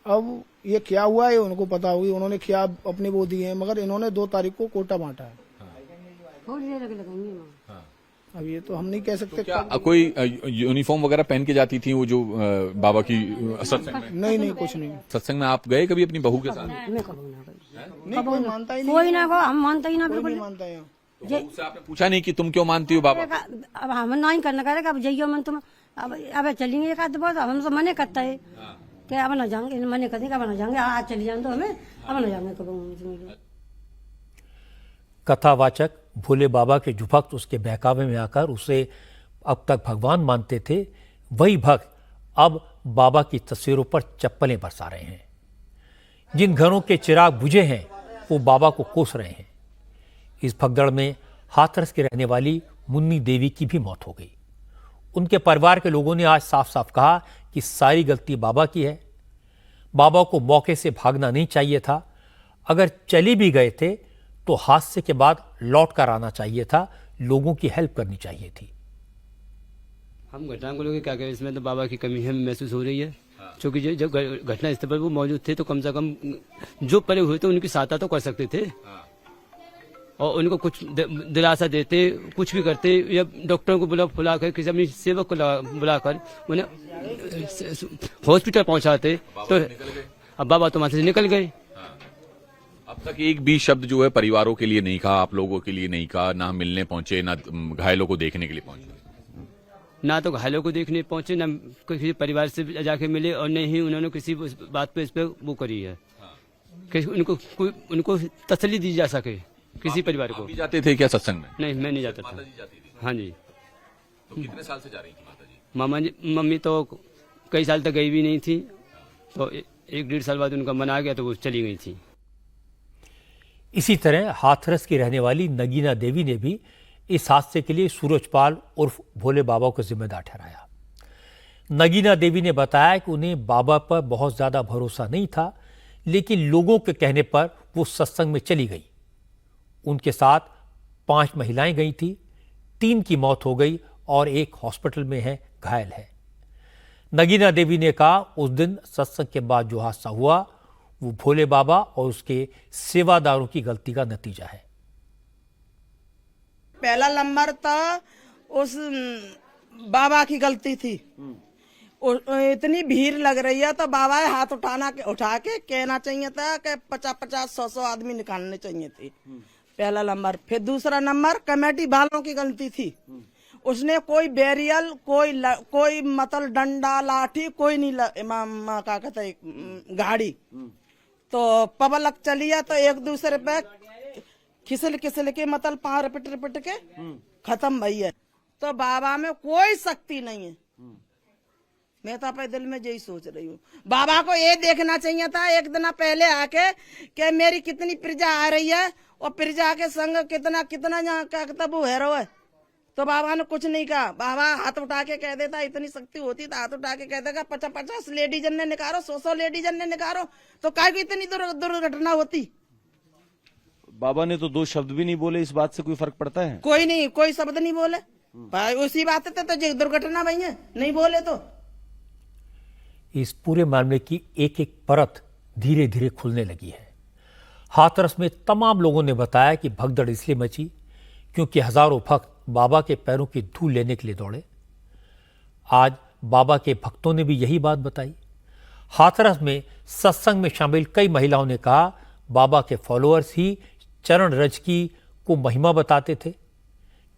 अब ये क्या हुआ है उनको पता होगी, उन्होंने क्या अपने वो दिए हैं, मगर इन्होंने 2 तारीख को कोटा बांटा है। अब ये तो हम नहीं कह सकते। क्या कोई यूनिफॉर्म वगैरह पहन के जाती थी वो जो बाबा की सत्संग में? नहीं कुछ नहीं। सत्संग में आप गए कभी अपनी बहू के साथ? नहीं, कोई मानता ही नहीं। कोई ना को हम मानते ही ना, कोई बिल्कुल नहीं मानता है। तो उससे आपने पूछा नहीं कि तुम क्यों मानती हो बाबा? अब हम नहीं करना करेगा, अब जाइयो मन तुम अब चलेंगे एक आध बहुत, हम तो मने करता है कि अब ना जाएंगे, मने करते अब ना जाएंगे, आज चली जाए तो हमें अब ना जाएंगे कभी। कथावाचक भोले बाबा के जो भक्त उसके बहकावे में आकर उसे अब तक भगवान मानते थे, वही भक्त अब बाबा की तस्वीरों पर चप्पलें बरसा रहे हैं। जिन घरों के चिराग बुझे हैं वो बाबा को कोस रहे हैं। इस भगदड़ में हाथरस की रहने वाली मुन्नी देवी की भी मौत हो गई। उनके परिवार के लोगों ने आज साफ साफ कहा कि सारी गलती बाबा की है। बाबा को मौके से भागना नहीं चाहिए था। अगर चली भी गए थे तो हादसे के बाद लौट कर आना चाहिए था, लोगों की हेल्प करनी चाहिए थी। हम घटना को लेकर क्या करें, इसमें तो बाबा की कमी हमें महसूस हो रही है, क्योंकि जब घटना स्थल पर वो मौजूद थे तो कम से कम जो परे हुए थे उनकी सहायता तो कर सकते थे और उनको कुछ दिलासा देते, कुछ भी करते, या डॉक्टरों को बुलाकर किसी अपनी सेवक को बुलाकर उन्हें हॉस्पिटल पहुंचाते। तो अब बाबा तो वहां से निकल गए। अब तक एक भी शब्द जो है परिवारों के लिए नहीं कहा, आप लोगों के लिए नहीं कहा, ना मिलने पहुंचे, ना घायलों को देखने के लिए पहुंचे। ना तो घायलों को देखने पहुंचे, ना किसी परिवार से जाके मिले, और न ही उन्होंने किसी बात पे इस पे वो करी है कि उनको तसल्ली दी जा सके किसी परिवार को। भी जाते थे क्या सत्संग में? नहीं, मैं नहीं जाता था। हाँ जी। तो कितने साल से जा रही थी माता जी? मम्मी तो कई साल तक गई भी नहीं थी, तो 1-1.5 साल बाद उनका मन आ गया तो वो चली गई थी। इसी तरह हाथरस की रहने वाली नगीना देवी ने भी इस हादसे के लिए सूरजपाल उर्फ भोले बाबा को जिम्मेदार ठहराया। नगीना देवी ने बताया कि उन्हें बाबा पर बहुत ज्यादा भरोसा नहीं था, लेकिन लोगों के कहने पर वो सत्संग में चली गई। उनके साथ 5 महिलाएं गई थी, 3 की मौत हो गई और 1 हॉस्पिटल में है, घायल है। नगीना देवी ने कहा उस दिन सत्संग के बाद जो हादसा हुआ वो भोले बाबा और उसके सेवादारों की गलती का नतीजा है। पहला नंबर था उस बाबा की गलती थी। इतनी भीड़ लग रही है तो बाबा हाथ उठा के कहना चाहिए था कि 50-100 आदमी निकालने चाहिए थे। पहला नंबर। फिर दूसरा नंबर कमेटी वालों की गलती थी। उसने कोई बैरियल, कोई मतलब डंडा लाठी कोई नहीं क्या कहते गाड़ी, तो पब्लिक चली है तो एक दूसरे पे खिसल के मतलब पाँव रपट के खत्म भई है। तो बाबा में कोई शक्ति नहीं है। मैं तो अपने दिल में यही सोच रही हूँ, बाबा को ये देखना चाहिए था एक दिन पहले आके कि मेरी कितनी प्रजा आ रही है और प्रजा के संग कितना यहाँ क्या कहता वो हैरो है। तो बाबा ने कुछ नहीं कहा। बाबा हाथ उठा के कह देता, इतनी शक्ति होती तो हाथ उठा के कह देगा 50-50 लेडीज ने निकालो, 100 लेडीज ने निकालो, तो काय की इतनी दुर्घटना होती। बाबा ने तो 2 शब्द भी नहीं बोले, इस बात से कोई फर्क पड़ता है? कोई नहीं, कोई शब्द नहीं बोले भाई, उसी बात पे तो दुर्घटना भई है, नहीं बोले तो। इस पूरे मामले की एक एक परत धीरे धीरे खुलने लगी है। हाथरस में तमाम लोगों ने बताया कि भगदड़ इसलिए मची क्योंकि हजारों भक्त बाबा के पैरों की धूल लेने के लिए दौड़े। आज बाबा के भक्तों ने भी यही बात बताई। हाथरस में सत्संग में शामिल कई महिलाओं ने कहा बाबा के फॉलोअर्स ही चरण रज की को महिमा बताते थे,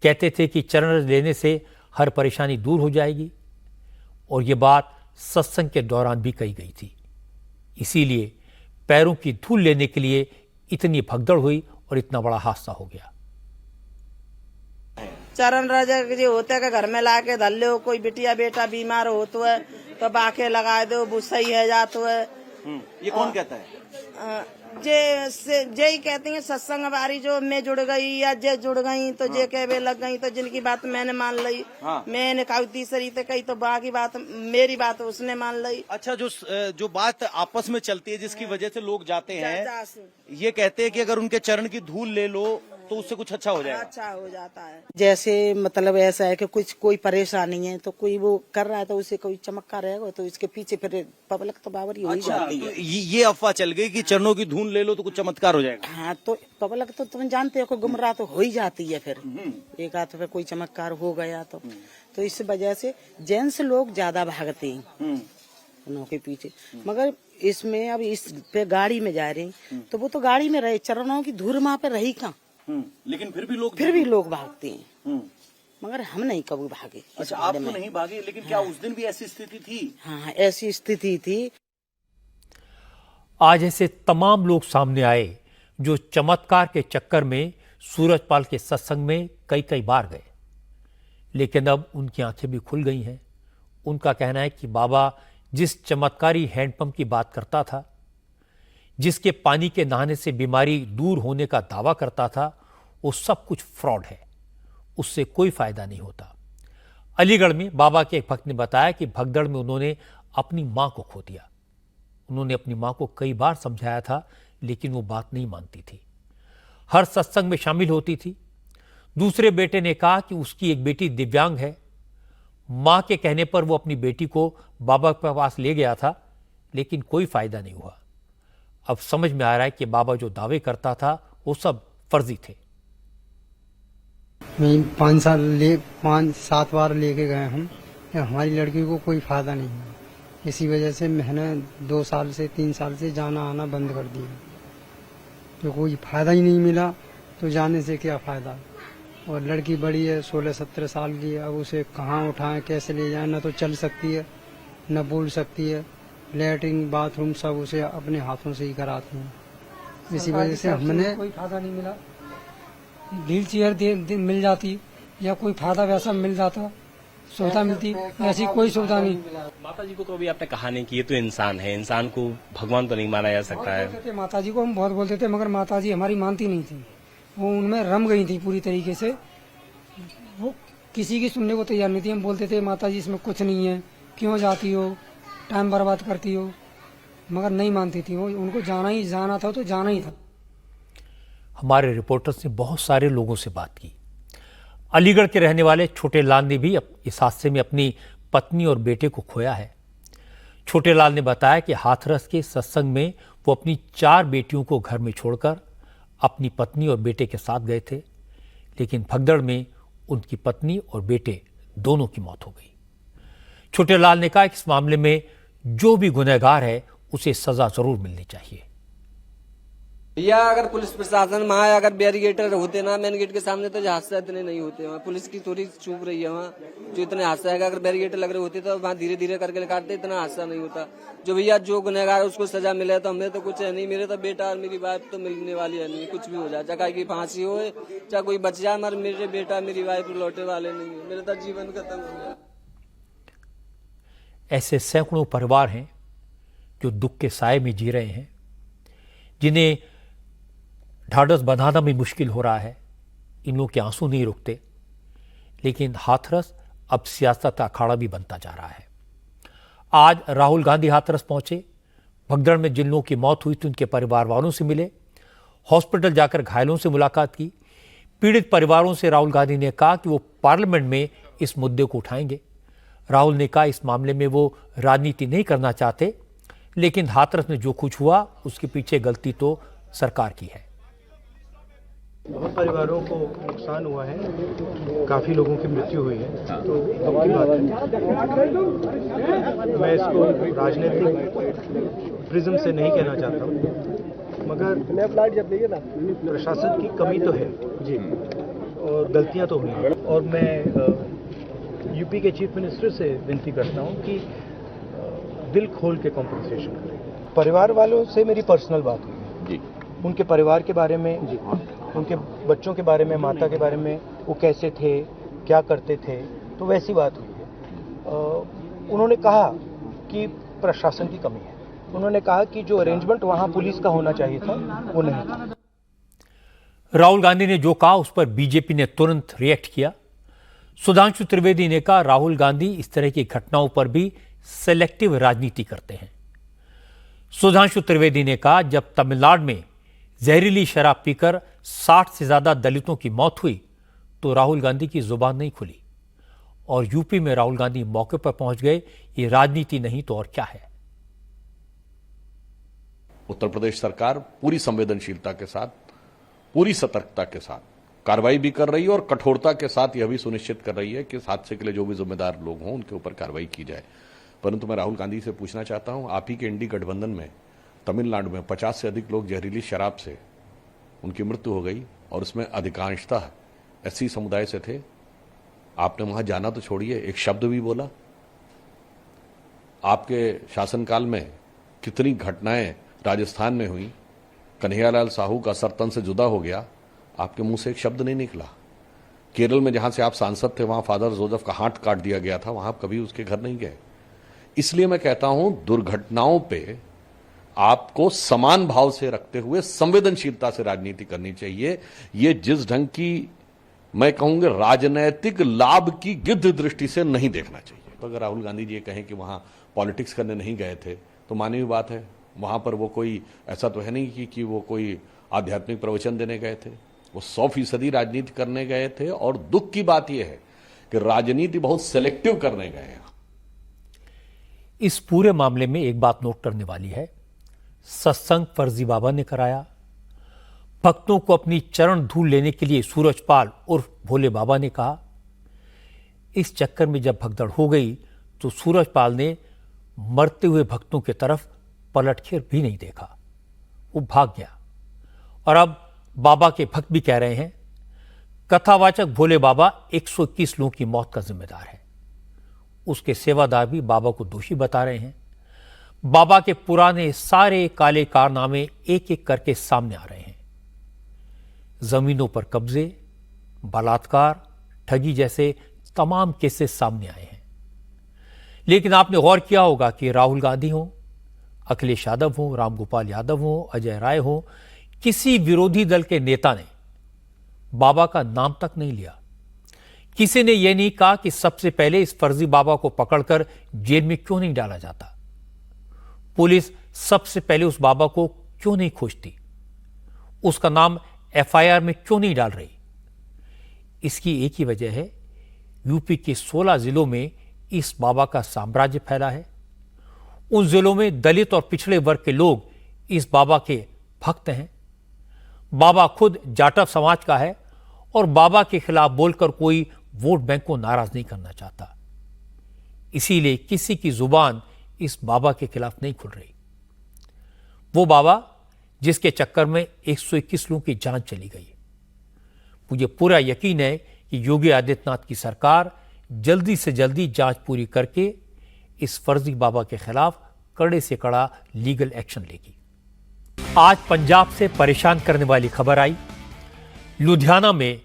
कहते थे कि चरण रज लेने से हर परेशानी दूर हो जाएगी, और ये बात सत्संग के दौरान भी कही गई थी। इसीलिए पैरों की धूल लेने के लिए इतनी भगदड़ हुई और इतना बड़ा हादसा हो गया। चरण राजा जो होते है घर में ला के धर लो, कोई बिटिया बेटा बीमार हो तो है तो बाके लगा दो, वो सही है जातो है। ये कौन कहता है? जे ही कहती हैं सत्संग वारी जो मैं जुड़ गई या जे जुड़ गई तो जे कहवे लग गई, तो जिनकी बात मैंने मान ली। मैंने कहा तीसरी तो कही तो बाकी बात मेरी बात उसने मान ली। अच्छा, जो बात आपस में चलती है जिसकी वजह से लोग जाते हैं, ये कहते हैं कि अगर उनके चरण की धूल ले लो तो उससे कुछ अच्छा हो जाएगा। अच्छा हो जाता है। जैसे मतलब ऐसा है कि कुछ कोई परेशानी है तो कोई वो कर रहा है तो उसे कोई चमत्कार रहेगा तो इसके पीछे फिर पब्लिक तो बावरी हो ही जाती है। तो ये अफवाह चल गई कि चरणों की धूल ले लो तो कुछ चमत्कार हो जाएगा। हाँ, तो पब्लिक तो तुम जानते हो कि गुमराह तो हो ही जाती है फिर एक आध पे कोई चमत्कार हो गया तो इस वजह से जेंट्स लोग ज्यादा भागते हैं उनों के पीछे। मगर इसमें अब इस पे गाड़ी में जा रही तो वो तो गाड़ी में रहे, चरणों की धूल वहाँ पे रही कहाँ, लेकिन फिर भी लोग भागते हैं। मगर हम नहीं कभी भागे। अच्छा, आप तो नहीं भागे, लेकिन क्या उस दिन भी ऐसी स्थिति थी? हाँ, ऐसी स्थिति थी। आज ऐसे तमाम लोग सामने आए जो चमत्कार के चक्कर में सूरजपाल के सत्संग में कई बार गए, लेकिन अब उनकी आंखें भी खुल गई हैं। उनका कहना है कि बाबा जिस चमत्कारी हैंडपंप की बात करता था, जिसके पानी के नहाने से बीमारी दूर होने का दावा करता था, वो सब कुछ फ्रॉड है, उससे कोई फायदा नहीं होता। अलीगढ़ में बाबा के एक भक्त ने बताया कि भगदड़ में उन्होंने अपनी मां को खो दिया। उन्होंने अपनी मां को कई बार समझाया था, लेकिन वो बात नहीं मानती थी। हर सत्संग में शामिल होती थी। दूसरे बेटे ने कहा कि उसकी एक बेटी दिव्यांग है। मां के कहने पर वो अपनी बेटी को बाबा के पास ले गया था, लेकिन कोई फायदा नहीं हुआ। अब समझ में आ रहा है कि बाबा जो दावे करता था वो सब फर्जी थे। मैं 5-7 बार लेके गए हम, हमारी लड़की को कोई फायदा नहीं है। इसी वजह से मैंने 2 साल से 3 साल से जाना आना बंद कर दिया। तो कोई फायदा ही नहीं मिला तो जाने से क्या फायदा। और लड़की बड़ी है, 16-17 साल की है। अब उसे कहाँ उठाएं, कैसे ले जाएं? न तो चल सकती है, न बोल सकती है। लेटरिन बाथरूम सब उसे अपने हाथों से ही कराते हैं। इसी वजह से हमने कोई फायदा नहीं मिला। व्हील चेयर मिल जाती या कोई फायदा वैसा मिल जाता, सुविधा मिलती, ऐसी कोई सुविधा नहीं। माता जी को कभी आपने कहा नहीं कि ये तो इंसान है, इंसान को भगवान तो नहीं माना जा सकता है। माता जी को हम बहुत बोलते थे, मगर माता जी हमारी मानती नहीं थी। वो उनमें रम गई थी पूरी तरीके से। वो किसी की सुनने को तैयार नहीं थी। हम बोलते थे माता जी इसमें कुछ नहीं है, क्यों जाती हो, टाइम बर्बाद करती हो, मगर नहीं मानती थी। वो उनको जाना था तो जाना ही था। हमारे रिपोर्टर्स ने बहुत सारे लोगों से बात की। अलीगढ़ के रहने वाले छोटे लाल ने भी इस हादसे में अपनी पत्नी और बेटे को खोया है। छोटे लाल ने बताया कि हाथरस के सत्संग में वो अपनी 4 बेटियों को घर में छोड़कर अपनी पत्नी और बेटे के साथ गए थे, लेकिन भगदड़ में उनकी पत्नी और बेटे दोनों की मौत हो गई। छोटे लाल ने कहा कि इस मामले में जो भी गुनहगार है उसे सजा जरूर मिलनी चाहिए। या अगर पुलिस प्रशासन वहाँ अगर बैरिकेटर होते ना मेन गेट के सामने तो हादसा इतने नहीं होते। वहाँ पुलिस की थोड़ी चूक रही है वहाँ, जो इतने हादसा है। अगर बैरिकेटर लग रहे होते तो वहाँ धीरे धीरे करके काटते, इतना हादसा नहीं होता। जो भैया जो गुनहगार है उसको सजा मिले तो हमें तो कुछ है नहीं। मेरे तो बेटा और मेरी वाइफ तो मिलने वाली है नहीं। कुछ भी हो जाए, चाहे की फांसी हो चाहे कोई बच जाए, मगर मेरे बेटा मेरी वाइफ लौटे वाले नहीं है। मेरा तो जीवन खत्म हो गया। ऐसे सैकड़ों परिवार हैं जो दुख के साए में जी रहे हैं, जिन्हें ढाढ़स बंधाना भी मुश्किल हो रहा है। इन लोगों के आंसू नहीं रुकते, लेकिन हाथरस अब सियासत का अखाड़ा भी बनता जा रहा है। आज राहुल गांधी हाथरस पहुंचे। भगदड़ में जिन लोगों की मौत हुई थी उनके परिवार वालों से मिले, हॉस्पिटल जाकर घायलों से मुलाकात की। पीड़ित परिवारों से राहुल गांधी ने कहा कि वो पार्लियामेंट में इस मुद्दे को उठाएंगे। राहुल ने कहा इस मामले में वो राजनीति नहीं करना चाहते, लेकिन हाथरस में जो कुछ हुआ उसके पीछे गलती तो सरकार की है। बहुत परिवारों को नुकसान हुआ है, काफी लोगों की मृत्यु हुई है, तो दुख की बात है। मैं इसको राजनीतिक प्रिज्म से नहीं कहना चाहता हूँ, मगर प्रशासन की कमी तो है जी, और गलतियां तो हुई हैं। और मैं यूपी के चीफ मिनिस्टर से विनती करता हूँ कि दिल खोल के कॉम्पनसेशन करें। परिवार वालों से मेरी पर्सनल बात हुई जी, उनके परिवार के बारे में जी, उनके बच्चों के बारे में, माता के बारे में, वो कैसे थे, क्या करते थे, तो वैसी बात हुई है। उन्होंने कहा कि प्रशासन की कमी है। उन्होंने कहा कि जो अरेंजमेंट वहां पुलिस का होना चाहिए था वो नहीं था। राहुल गांधी ने जो कहा उस पर बीजेपी ने तुरंत रिएक्ट किया। सुधांशु त्रिवेदी ने कहा राहुल गांधी इस तरह की घटनाओं पर भी सेलेक्टिव राजनीति करते हैं। सुधांशु त्रिवेदी ने कहा जब तमिलनाडु में जहरीली शराब पीकर 60 से ज्यादा दलितों की मौत हुई तो राहुल गांधी की जुबान नहीं खुली। और यूपी में राहुल गांधी मौके पर पहुंच गए, ये राजनीति नहीं तो और क्या है। उत्तर प्रदेश सरकार पूरी संवेदनशीलता के साथ, पूरी सतर्कता के साथ कार्रवाई भी कर रही है और कठोरता के साथ यह भी सुनिश्चित कर रही है कि इस हादसे के लिए जो भी जिम्मेदार लोग हों उनके ऊपर कार्रवाई की जाए। परंतु मैं राहुल गांधी से पूछना चाहता हूं, आप ही के इंडी गठबंधन में तमिलनाडु में 50 से अधिक लोग जहरीली शराब से उनकी मृत्यु हो गई और उसमें अधिकांशतः एससी समुदाय से थे। आपने वहां जाना तो छोड़िए, एक शब्द भी बोला? आपके शासनकाल में कितनी घटनाएं राजस्थान में हुई, कन्हैयालाल साहू का सरतन से जुदा हो गया, आपके मुंह से एक शब्द नहीं निकला। केरल में जहां से आप सांसद थे वहां फादर जोसेफ का हाथ काट दिया गया था, वहां आप कभी उसके घर नहीं गए। इसलिए मैं कहता हूं, दुर्घटनाओं पे आपको समान भाव से रखते हुए संवेदनशीलता से राजनीति करनी चाहिए। ये जिस ढंग की मैं कहूंगा राजनैतिक लाभ की गिद्ध दृष्टि से नहीं देखना चाहिए। तो अगर राहुल गांधी जी ये कहें कि वहां पॉलिटिक्स करने नहीं गए थे तो मानवीय बात है, वहां पर वो कोई ऐसा तो है नहीं कि वो कोई आध्यात्मिक प्रवचन देने गए थे, वो 100% राजनीति करने गए थे। और दुख की बात यह है कि राजनीति बहुत सेलेक्टिव करने गए हैं। इस पूरे मामले में एक बात नोट करने वाली है, सत्संग फर्जी बाबा ने कराया। भक्तों को अपनी चरण धूल लेने के लिए सूरजपाल उर्फ भोले बाबा ने कहा। इस चक्कर में जब भगदड़ हो गई तो सूरजपाल ने मरते हुए भक्तों की तरफ पलटकर भी नहीं देखा, वो भाग गया। और अब बाबा के भक्त भी कह रहे हैं कथावाचक भोले बाबा 121 लोगों की मौत का जिम्मेदार है। उसके सेवादार भी बाबा को दोषी बता रहे हैं। बाबा के पुराने सारे काले कारनामे एक एक करके सामने आ रहे हैं। जमीनों पर कब्जे, बलात्कार, ठगी जैसे तमाम केसेस सामने आए हैं। लेकिन आपने गौर किया होगा कि राहुल गांधी हो, अखिलेश यादव हो, रामगोपाल यादव हो, अजय राय हो, किसी विरोधी दल के नेता ने बाबा का नाम तक नहीं लिया। किसी ने यह नहीं कहा कि सबसे पहले इस फर्जी बाबा को पकड़कर जेल में क्यों नहीं डाला जाता, पुलिस सबसे पहले उस बाबा को क्यों नहीं खोजती, उसका नाम एफआईआर में क्यों नहीं डाल रही। इसकी एक ही वजह है, यूपी के 16 जिलों में इस बाबा का साम्राज्य फैला है। उन जिलों में दलित और पिछड़े वर्ग के लोग इस बाबा के भक्त हैं। बाबा खुद जाटव समाज का है और बाबा के खिलाफ बोलकर कोई वोट बैंक को नाराज नहीं करना चाहता। इसीलिए किसी की जुबान इस बाबा के खिलाफ नहीं खुल रही। वो बाबा जिसके चक्कर में 121 लोगों की जान चली गई। मुझे पूरा यकीन है कि योगी आदित्यनाथ की सरकार जल्दी से जल्दी जांच पूरी करके इस फर्जी बाबा के खिलाफ कड़े से कड़ा लीगल एक्शन लेगी। आज पंजाब से परेशान करने वाली खबर आई। लुधियाना में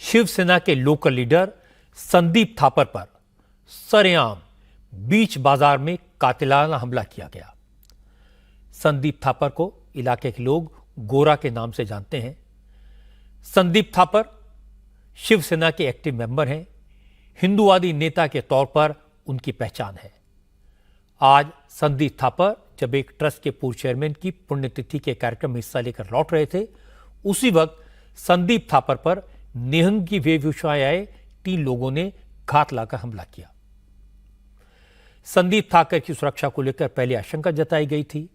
शिवसेना के लोकल लीडर संदीप थापर पर सरेआम बीच बाजार में कातिलाना हमला किया गया। संदीप थापर को इलाके के लोग गोरा के नाम से जानते हैं। संदीप थापर शिवसेना के एक्टिव मेंबर हैं। हिंदूवादी नेता के तौर पर उनकी पहचान है। आज संदीप थापर जब एक ट्रस्ट के पूर्व चेयरमैन की पुण्यतिथि के कार्यक्रम में हिस्सा लेकर लौट रहे थे, उसी वक्त संदीप थापर पर निहंग की वेशभूषाएं आए 3 लोगों ने घात लाकर हमला किया। संदीप थापर की सुरक्षा को लेकर पहले आशंका जताई गई थी,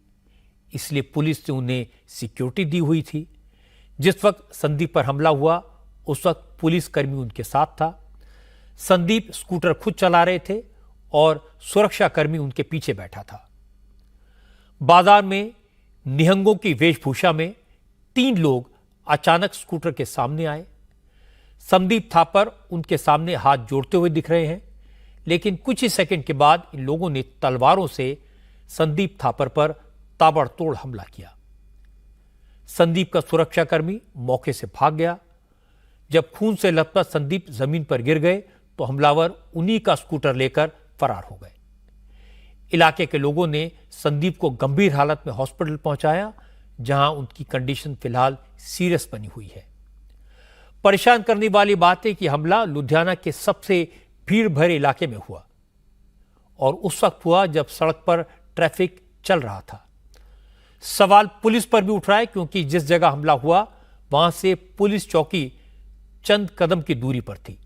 इसलिए पुलिस ने उन्हें सिक्योरिटी दी हुई थी। जिस वक्त संदीप पर हमला हुआ उस वक्त पुलिसकर्मी उनके साथ था। संदीप स्कूटर खुद चला रहे थे और सुरक्षाकर्मी उनके पीछे बैठा था। बाजार में निहंगों की वेशभूषा में 3 लोग अचानक स्कूटर के सामने आए। संदीप थापर उनके सामने हाथ जोड़ते हुए दिख रहे हैं, लेकिन कुछ ही सेकंड के बाद इन लोगों ने तलवारों से संदीप थापर पर ताबड़तोड़ हमला किया। संदीप का सुरक्षाकर्मी मौके से भाग गया। जब खून से लथपथ संदीप जमीन पर गिर गए तो हमलावर उन्हीं का स्कूटर लेकर फरार हो गए। इलाके के लोगों ने संदीप को गंभीर हालत में हॉस्पिटल पहुंचाया, जहां उनकी कंडीशन फिलहाल सीरियस बनी हुई है। परेशान करने वाली बात है कि हमला लुधियाना के सबसे भीड़ भरे इलाके में हुआ और उस वक्त हुआ जब सड़क पर ट्रैफिक चल रहा था। सवाल पुलिस पर भी उठ रहा है, क्योंकि जिस जगह हमला हुआ वहां से पुलिस चौकी चंद कदम की दूरी पर थी।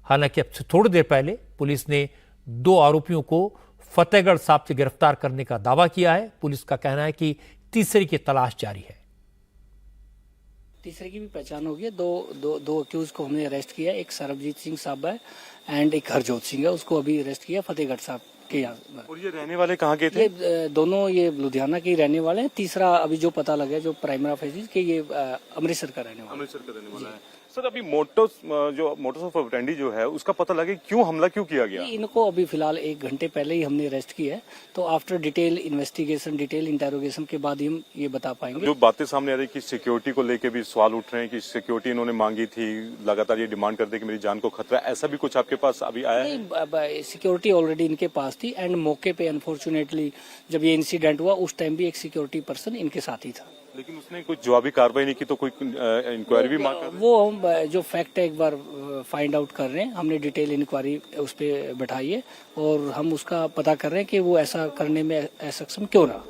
हालांकि अब से थोड़ी देर पहले पुलिस ने 2 आरोपियों को फतेहगढ़ साहब से गिरफ्तार करने का दावा किया है। पुलिस का कहना है कि तीसरे की तलाश जारी है। तीसरे की भी पहचान हो गई है। दो अक्यूज को हमने अरेस्ट किया। एक सरबजीत सिंह साहब है एंड एक हरजोत सिंह है, उसको अभी अरेस्ट किया फतेहगढ़ साहब के यहाँ। और ये रहने वाले कहाँ के थे? ये दोनों ये लुधियाना के रहने वाले हैं। तीसरा अभी जो पता लगा जो प्राइमरी ऑफिसर कि ये अमृतसर का रहने वाला है। अमृतसर का रहने वाला है। सर अभी मोटोस ऑफ ऑपरेंडी जो है उसका पता लगे क्यों हमला क्यों किया गया? इनको अभी फिलहाल 1 घंटे पहले ही हमने अरेस्ट किया है, तो after detail investigation detail interrogation के बाद ही हम ये बता पाएंगे। जो बातें सामने आ रही कि सिक्योरिटी को लेके भी सवाल उठ रहे हैं कि सिक्योरिटी इन्होंने मांगी थी, लगातार ये डिमांड करते कि मेरी जान को खतरा है, ऐसा भी कुछ आपके पास अभी आया है? सिक्योरिटी ऑलरेडी इनके पास थी एंड मौके पे अनफॉर्चुनेटली जब ये इंसिडेंट हुआ उस टाइम भी एक सिक्योरिटी पर्सन इनके साथ ही था। लेकिन उसने कोई जवाबी कार्रवाई नहीं की, तो कोई इंक्वायरी भी मांग कर? वो हम जो फैक्ट है एक बार फाइंड आउट कर रहे हैं। हमने डिटेल इंक्वायरी उस पर बैठाई है और हम उसका पता कर रहे हैं कि वो ऐसा करने में असक्षम क्यों रहा।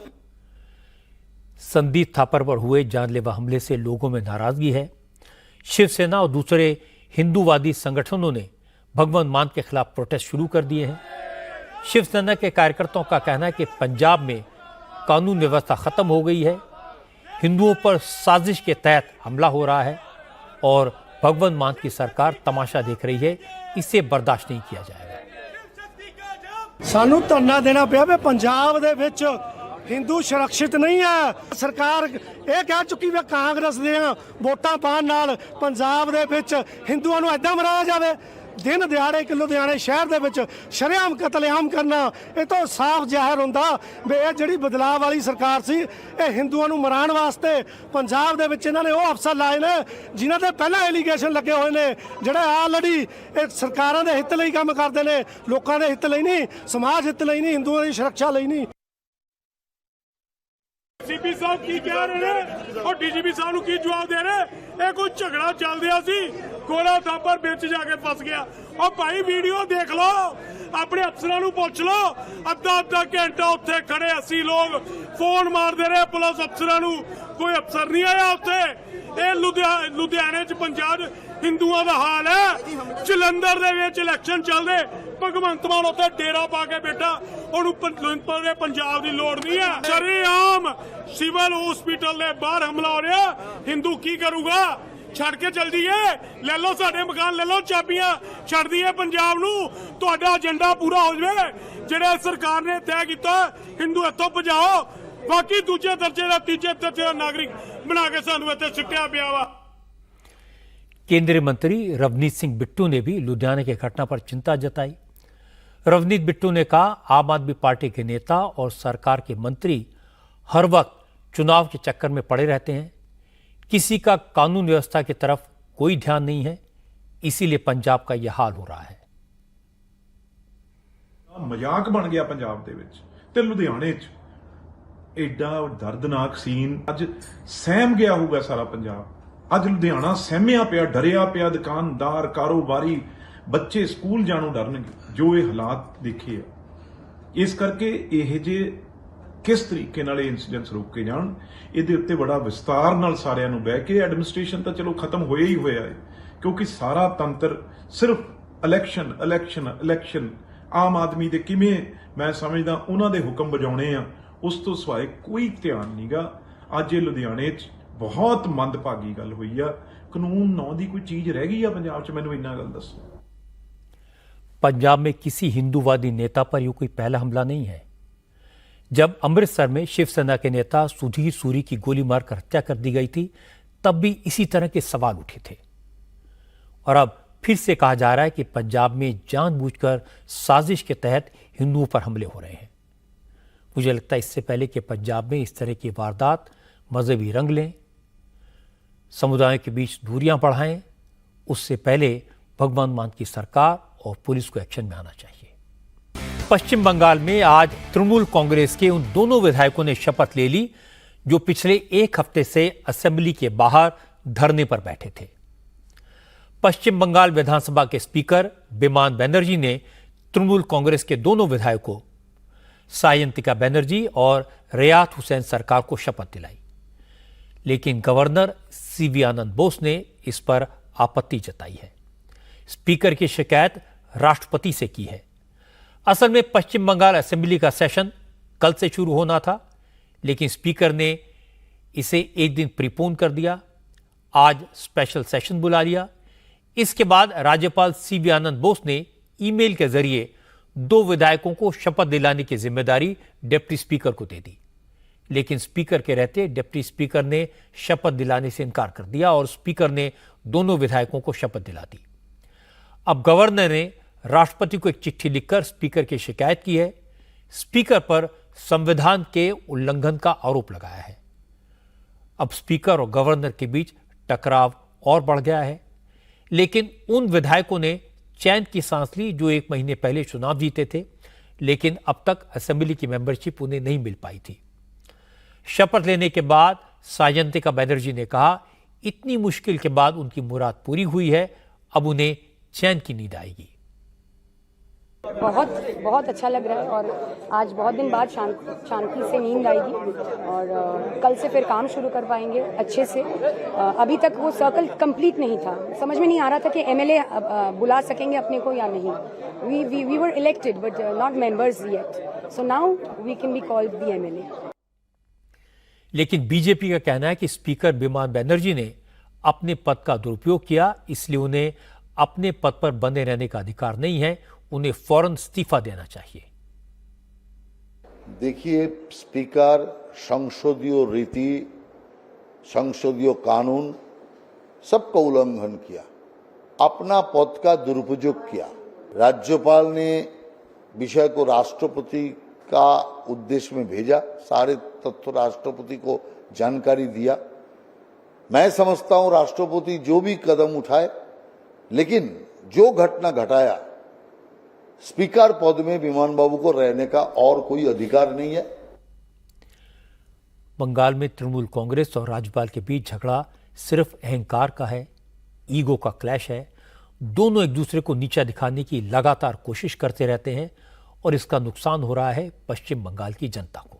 संदीप थापर पर हुए जानलेवा हमले से लोगों में नाराजगी है। शिवसेना और दूसरे हिंदूवादी संगठनों ने भगवंत मान के खिलाफ प्रोटेस्ट शुरू कर दिए हैं। शिवसेना के कार्यकर्ताओं का कहना है कि पंजाब में कानून व्यवस्था खत्म हो गई है, हिंदुओं पर साजिश के तहत हमला हो रहा है और भगवंत मान की सरकार तमाशा देख रही है। इसे बर्दाश्त नहीं किया जाएगा। सानू धरना देना पिया भी पंजाब दे विच हिंदू सुरक्षित नहीं है। सरकार ये कह चुकी है कांग्रेस दे वोटां पाउण नाल पंजाब दे विच हिंदुआं नूं ऐदां मराया जावे। दिन दिहाड़े कि लुधियाने शहर दे विच शरेआम कतलेआम करना ये तो साफ जाहिर हुंदा भी ये जिहड़ी बदलाव वाली सरकार सी ये हिंदुआं नूं मराण वास्ते पंजाब दे विच इन्हां ने वो अफसर लाए ने जिन्हां ते पहला एलीगेशन लगे हुए ने, जिहड़े ऑलरेडी सरकारां दे हित लई काम करदे ने, लोकां दे हित लई नहीं, समाज हित लई नहीं, हिंदुआं दी सुरक्षा लई नहीं। सीपी साहब की कह रहे हैं और डीजीपी साहब ਨੂੰ ਕੀ ਜਵਾਬ ਦੇ ਰਹੇ? ਇਹ ਕੋਈ ਝਗੜਾ ਚੱਲ ਰਿਹਾ ਸੀ, ਗੋਲਾ ਥਾਪਰ ਵਿੱਚ ਜਾ ਕੇ ਫਸ ਗਿਆ। ਉਹ ਭਾਈ ਵੀਡੀਓ ਦੇਖ ਲਓ, ਆਪਣੇ ਅਫਸਰਾਂ ਨੂੰ ਪੁੱਛ ਲਓ। ਅੱਧਾ ਘੰਟਾ ਉੱਥੇ ਖੜੇ ਅਸੀਂ ਲੋਕ ਫੋਨ ਮਾਰਦੇ ਰਹੇ ਪੁਲਿਸ ਅਫਸਰਾਂ ਨੂੰ, ਕੋਈ ਅਫਸਰ ਨਹੀਂ ਆਇਆ ਉੱਥੇ। ਇਹ ਲੁਧਿਆਣੇ 'ਚ ਪੰਜਾਬ ਹਿੰਦੂਆਂ ਦਾ ਹਾਲ ਹੈ। ਜਲੰਧਰ ਦੇ ਵਿੱਚ ਇਲੈਕਸ਼ਨ ਚੱਲਦੇ, ਭਗਵੰਤ ਮਾਨ ਉੱਥੇ ਡੇਰਾ ਪਾ ਕੇ ਬੈਠਾ, ਉਹਨੂੰ ਪੰਜਾਬ ਦੀ ਲੋੜ ਨਹੀਂ ਹੈ। ਸ਼ਰੇਆਮ ਸਿਵਲ ਹਸਪੀਟਲ ਦੇ ਬਾਹਰ ਹਮਲਾ ਹੋ ਰਿਹਾ, ਹਿੰਦੂ ਕੀ ਕਰੂਗਾ? ਛੱਡ ਕੇ ਚਲ ਜੀਏ, ਲੈ ਲਓ ਸਾਡੇ ਮਕਾਨ, ਲੈ ਲਓ ਚਾਬੀਆਂ, ਛੱਡ ਦਈਏ ਪੰਜਾਬ ਨੂੰ। ਤੁਹਾਡਾ ਏਜੰਡਾ ਪੂਰਾ ਹੋ ਜਾਵੇ ਜਿਹੜਾ ਸਰਕਾਰ ਨੇ ਤੈਅ ਕੀਤਾ, ਹਿੰਦੂ ਇੱਥੋਂ ਭਜਾਓ, ਬਾਕੀ ਦੂਜੇ ਦਰਜੇ ਦਾ ਤੀਜੇ ਦਰਜੇ ਦਾ ਨਾਗਰਿਕ ਬਣਾ ਕੇ ਸਾਨੂੰ ਇੱਥੇ ਸਿੱਟਿਆ ਪਿਆ ਵਾ। केंद्रीय मंत्री रवनीत सिंह बिट्टू ने भी लुधियाना की घटना पर चिंता जताई। रवनीत बिट्टू ने कहा, आम आदमी पार्टी के नेता और सरकार के मंत्री हर वक्त चुनाव के चक्कर में पड़े रहते हैं, किसी का कानून व्यवस्था की तरफ कोई ध्यान नहीं है, इसीलिए पंजाब का यह हाल हो रहा है। मजाक बन गया पंजाब दे विच ते लुधियाने च एडा दर्दनाक सीन अज सहम गया होगा सारा पंजाब। अज लुधियाना सहमिया पिया, डरिया पिया, दुकानदार, कारोबारी, बच्चे स्कूल जानों डरनगे जो ये हालात देखे आ। इस करके ये जे किस तरीके नाल इंसीडेंट्स रोके जान, इहदे उत्ते बड़ा विस्तार नाल सारिਆਂ ਨੂੰ बह के एडमिनिस्ट्रेशन तो चलो खत्म होया ही होया है, क्योंकि सारा तंत्र सिर्फ इलैक्शन इलैक्शन इलैक्शन आम आदमी दे किवें मैं समझदा उन्हां दे हुक्म बजाउणे आ, उस तो सिवाय कोई ध्यान नहींगा। अज ये लुधियाने च बहुत मंदभागी गल हुई आ। कानून नौ दी कोई चीज रह गई है पंजाब च? मैनूं इन्ना गल दसो। पंजाब में किसी हिंदूवादी नेता पर यह कोई पहला हमला नहीं है। जब अमृतसर में शिवसेना के नेता सुधीर सूरी की गोली मारकर हत्या कर दी गई थी, तब भी इसी तरह के सवाल उठे थे और अब फिर से कहा जा रहा है कि पंजाब में जानबूझकर साजिश के तहत हिंदुओं पर हमले हो रहे हैं। मुझे लगता है इससे पहले कि पंजाब में इस तरह की वारदात मजहबी रंग लें, समुदायों के बीच दूरियां बढ़ाएं, उससे पहले भगवंत मान की सरकार और पुलिस को एक्शन में आना चाहिए। पश्चिम बंगाल में आज तृणमूल कांग्रेस के उन दोनों विधायकों ने शपथ ले ली जो पिछले एक हफ्ते से असेंबली के बाहर धरने पर बैठे थे। पश्चिम बंगाल विधानसभा के स्पीकर बिमान बनर्जी ने तृणमूल कांग्रेस के दोनों विधायकों सायंतिका बनर्जी और रियात हुसैन सरकार को शपथ दिलाई, लेकिन गवर्नर सीवी आनंद बोस ने इस पर आपत्ति जताई है। स्पीकर की शिकायत राष्ट्रपति से की है। असल में पश्चिम बंगाल असेंबली का सेशन कल से शुरू होना था, लेकिन स्पीकर ने इसे एक दिन प्रीपोन कर दिया। आज स्पेशल सेशन बुला लिया। इसके बाद राज्यपाल सीवी आनंद बोस ने ईमेल के जरिए 2 विधायकों को शपथ दिलाने की जिम्मेदारी डिप्टी स्पीकर को दे दी, लेकिन स्पीकर के रहते डिप्टी स्पीकर ने शपथ दिलाने से इनकार कर दिया और स्पीकर ने दोनों विधायकों को शपथ दिला दी। अब गवर्नर ने राष्ट्रपति को एक चिट्ठी लिखकर स्पीकर की शिकायत की है। स्पीकर पर संविधान के उल्लंघन का आरोप लगाया है। अब स्पीकर और गवर्नर के बीच टकराव और बढ़ गया है, लेकिन उन विधायकों ने चैन की सांस ली जो 1 महीने पहले चुनाव जीते थे, लेकिन अब तक असेंबली की मेंबरशिप उन्हें नहीं मिल पाई थी। शपथ लेने के बाद सायंतिका बैनर्जी ने कहा, इतनी मुश्किल के बाद उनकी मुराद पूरी हुई है, अब उन्हें चैन की नींद आएगी। बहुत बहुत अच्छा लग रहा है और आज बहुत दिन बाद शांति से नींद आएगी और कल से फिर काम शुरू कर पाएंगे अच्छे से। अभी तक वो सर्कल कंप्लीट नहीं था, समझ में नहीं आ रहा था कि एमएलए बुला सकेंगे अपने को या नहीं। We were elected but not members yet, so now we can be called the MLA. लेकिन बीजेपी का कहना है कि स्पीकर बिमान बनर्जी ने अपने पद का दुरुपयोग किया, इसलिए उन्हें अपने पद पर बने रहने का अधिकार नहीं है, उन्हें फौरन इस्तीफा देना चाहिए। देखिए, स्पीकर संसदीय रीति, संसदीय कानून सबका उल्लंघन किया, अपना पद का दुरुपयोग किया। राज्यपाल ने विषय को राष्ट्रपति का उद्देश्य में भेजा, सारे तथ्य राष्ट्रपति को जानकारी दिया। मैं समझता हूं राष्ट्रपति जो भी कदम उठाए, लेकिन जो घटना घटाया, स्पीकर पद में विमान बाबू को रहने का और कोई अधिकार नहीं है। बंगाल में तृणमूल कांग्रेस और राज्यपाल के बीच झगड़ा सिर्फ अहंकार का है, ईगो का क्लैश है। दोनों एक दूसरे को नीचा दिखाने की लगातार कोशिश करते रहते हैं और इसका नुकसान हो रहा है पश्चिम बंगाल की जनता को।